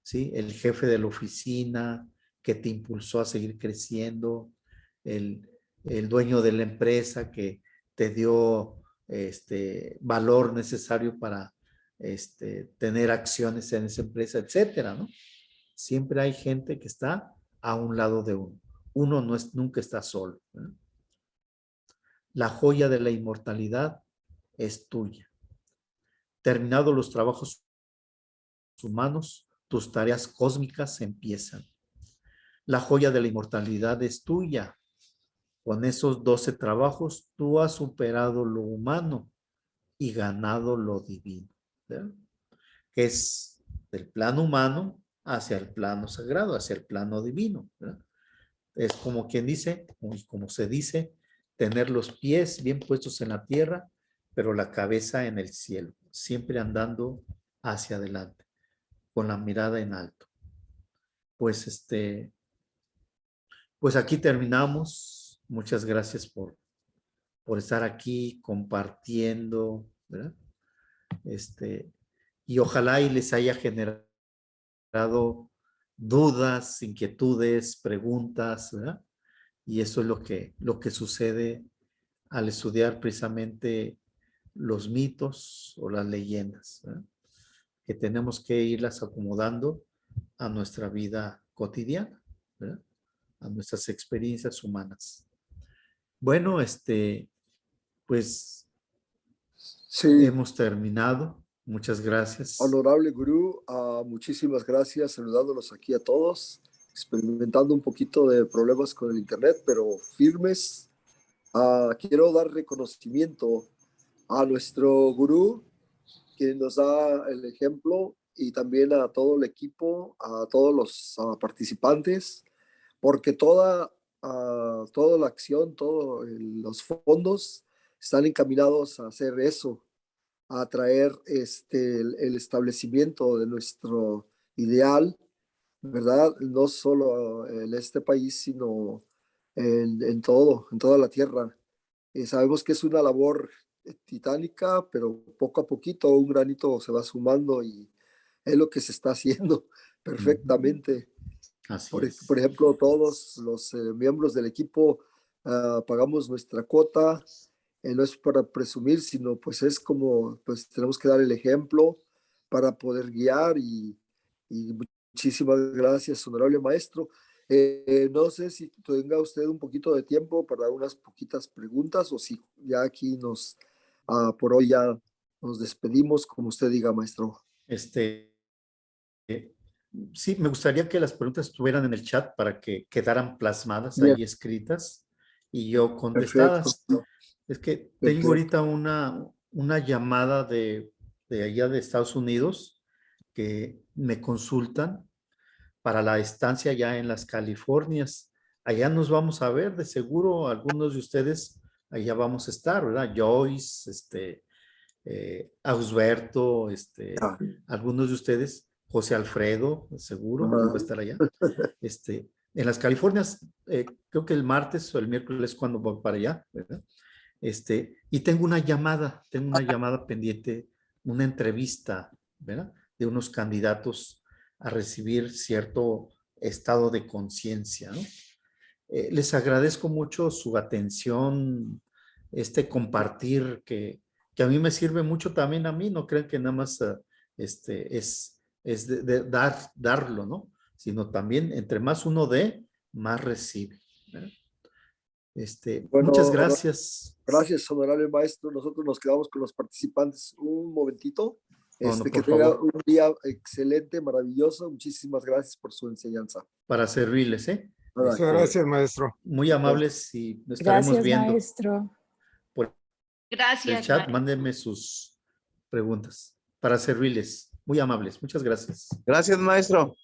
Speaker 2: ¿sí? El jefe de la oficina que te impulsó a seguir creciendo, el dueño de la empresa que te dio valor necesario para tener acciones en esa empresa, etcétera, ¿no? Siempre hay gente que está a un lado de uno. Uno nunca está solo, ¿no? La joya de la inmortalidad es tuya. Terminados los trabajos humanos, tus tareas cósmicas empiezan. La joya de la inmortalidad es tuya. Con esos 12 trabajos, tú has superado lo humano y ganado lo divino, ¿verdad? Que es del plano humano hacia el plano sagrado, hacia el plano divino, ¿verdad? Es como quien dice, como se dice, tener los pies bien puestos en la tierra, pero la cabeza en el cielo, siempre andando hacia adelante, con la mirada en alto. Pues pues aquí terminamos. Muchas gracias por estar aquí compartiendo, ¿verdad? Y ojalá y les haya generado dudas, inquietudes, preguntas, ¿verdad? Y eso es lo que sucede al estudiar precisamente los mitos o las leyendas, ¿verdad? Que tenemos que irlas acomodando a nuestra vida cotidiana, ¿verdad? A nuestras experiencias humanas. Bueno, pues
Speaker 3: Sí,
Speaker 2: hemos terminado. Muchas gracias.
Speaker 3: honorable gurú, muchísimas gracias, saludándolos aquí a todos, experimentando un poquito de problemas con el internet, pero firmes. Quiero dar reconocimiento a nuestro gurú, que nos da el ejemplo, y también a todo el equipo, a todos los participantes, porque toda la acción, todos los fondos están encaminados a hacer eso, a traer el establecimiento de nuestro ideal, ¿verdad? No solo en este país, sino en toda la tierra. Sabemos que es una labor titánica, pero poco a poquito un granito se va sumando y es lo que se está haciendo perfectamente.
Speaker 2: Así
Speaker 3: Por
Speaker 2: es.
Speaker 3: ejemplo, todos los miembros del equipo pagamos nuestra cuota. No es para presumir, sino pues es como, pues tenemos que dar el ejemplo para poder guiar y muchísimas gracias, honorable maestro. No sé si tenga usted un poquito de tiempo para unas poquitas preguntas o si ya aquí por hoy ya nos despedimos, como usted diga, maestro.
Speaker 2: Sí, me gustaría que las preguntas estuvieran en el chat para que quedaran plasmadas
Speaker 3: Bien,
Speaker 2: ahí escritas y yo
Speaker 3: perfecto.
Speaker 2: contestadas. Es que tengo
Speaker 3: Perfecto.
Speaker 2: ahorita una llamada de allá de Estados Unidos que me consultan para la estancia ya en las Californias. Allá nos vamos a ver, de seguro algunos de ustedes allá vamos a estar, ¿verdad? Joyce, Ausberto,
Speaker 3: Ah,
Speaker 2: algunos de ustedes, José Alfredo, seguro, va a estar allá.
Speaker 3: ah,
Speaker 2: En las Californias, creo que el martes o el miércoles cuando voy para allá, ¿verdad? Y tengo una llamada pendiente, una entrevista, ¿verdad? De unos candidatos a recibir cierto estado de conciencia, ¿no? Les agradezco mucho su atención, compartir que a mí me sirve mucho también a mí, no crean que nada más es de darlo, ¿no? Sino también entre más uno dé, más recibe, ¿verdad? Muchas
Speaker 3: bueno,
Speaker 2: gracias.
Speaker 3: gracias, honorable maestro. Nosotros nos quedamos con los participantes un momentito.
Speaker 2: Oh, no,
Speaker 3: Que
Speaker 2: por
Speaker 3: tenga
Speaker 2: favor,
Speaker 3: un día excelente, maravilloso. Muchísimas gracias por su enseñanza.
Speaker 2: para servirles, ¿eh?
Speaker 3: Bye, bye.
Speaker 4: Muchas gracias, maestro.
Speaker 2: Muy amables y nos estaremos
Speaker 5: Gracias,
Speaker 2: viendo
Speaker 5: maestro.
Speaker 2: por el
Speaker 6: Gracias,
Speaker 2: chat.
Speaker 6: maestro.
Speaker 2: Mándenme sus preguntas para servirles. Muy amables. Muchas gracias.
Speaker 1: Gracias, maestro.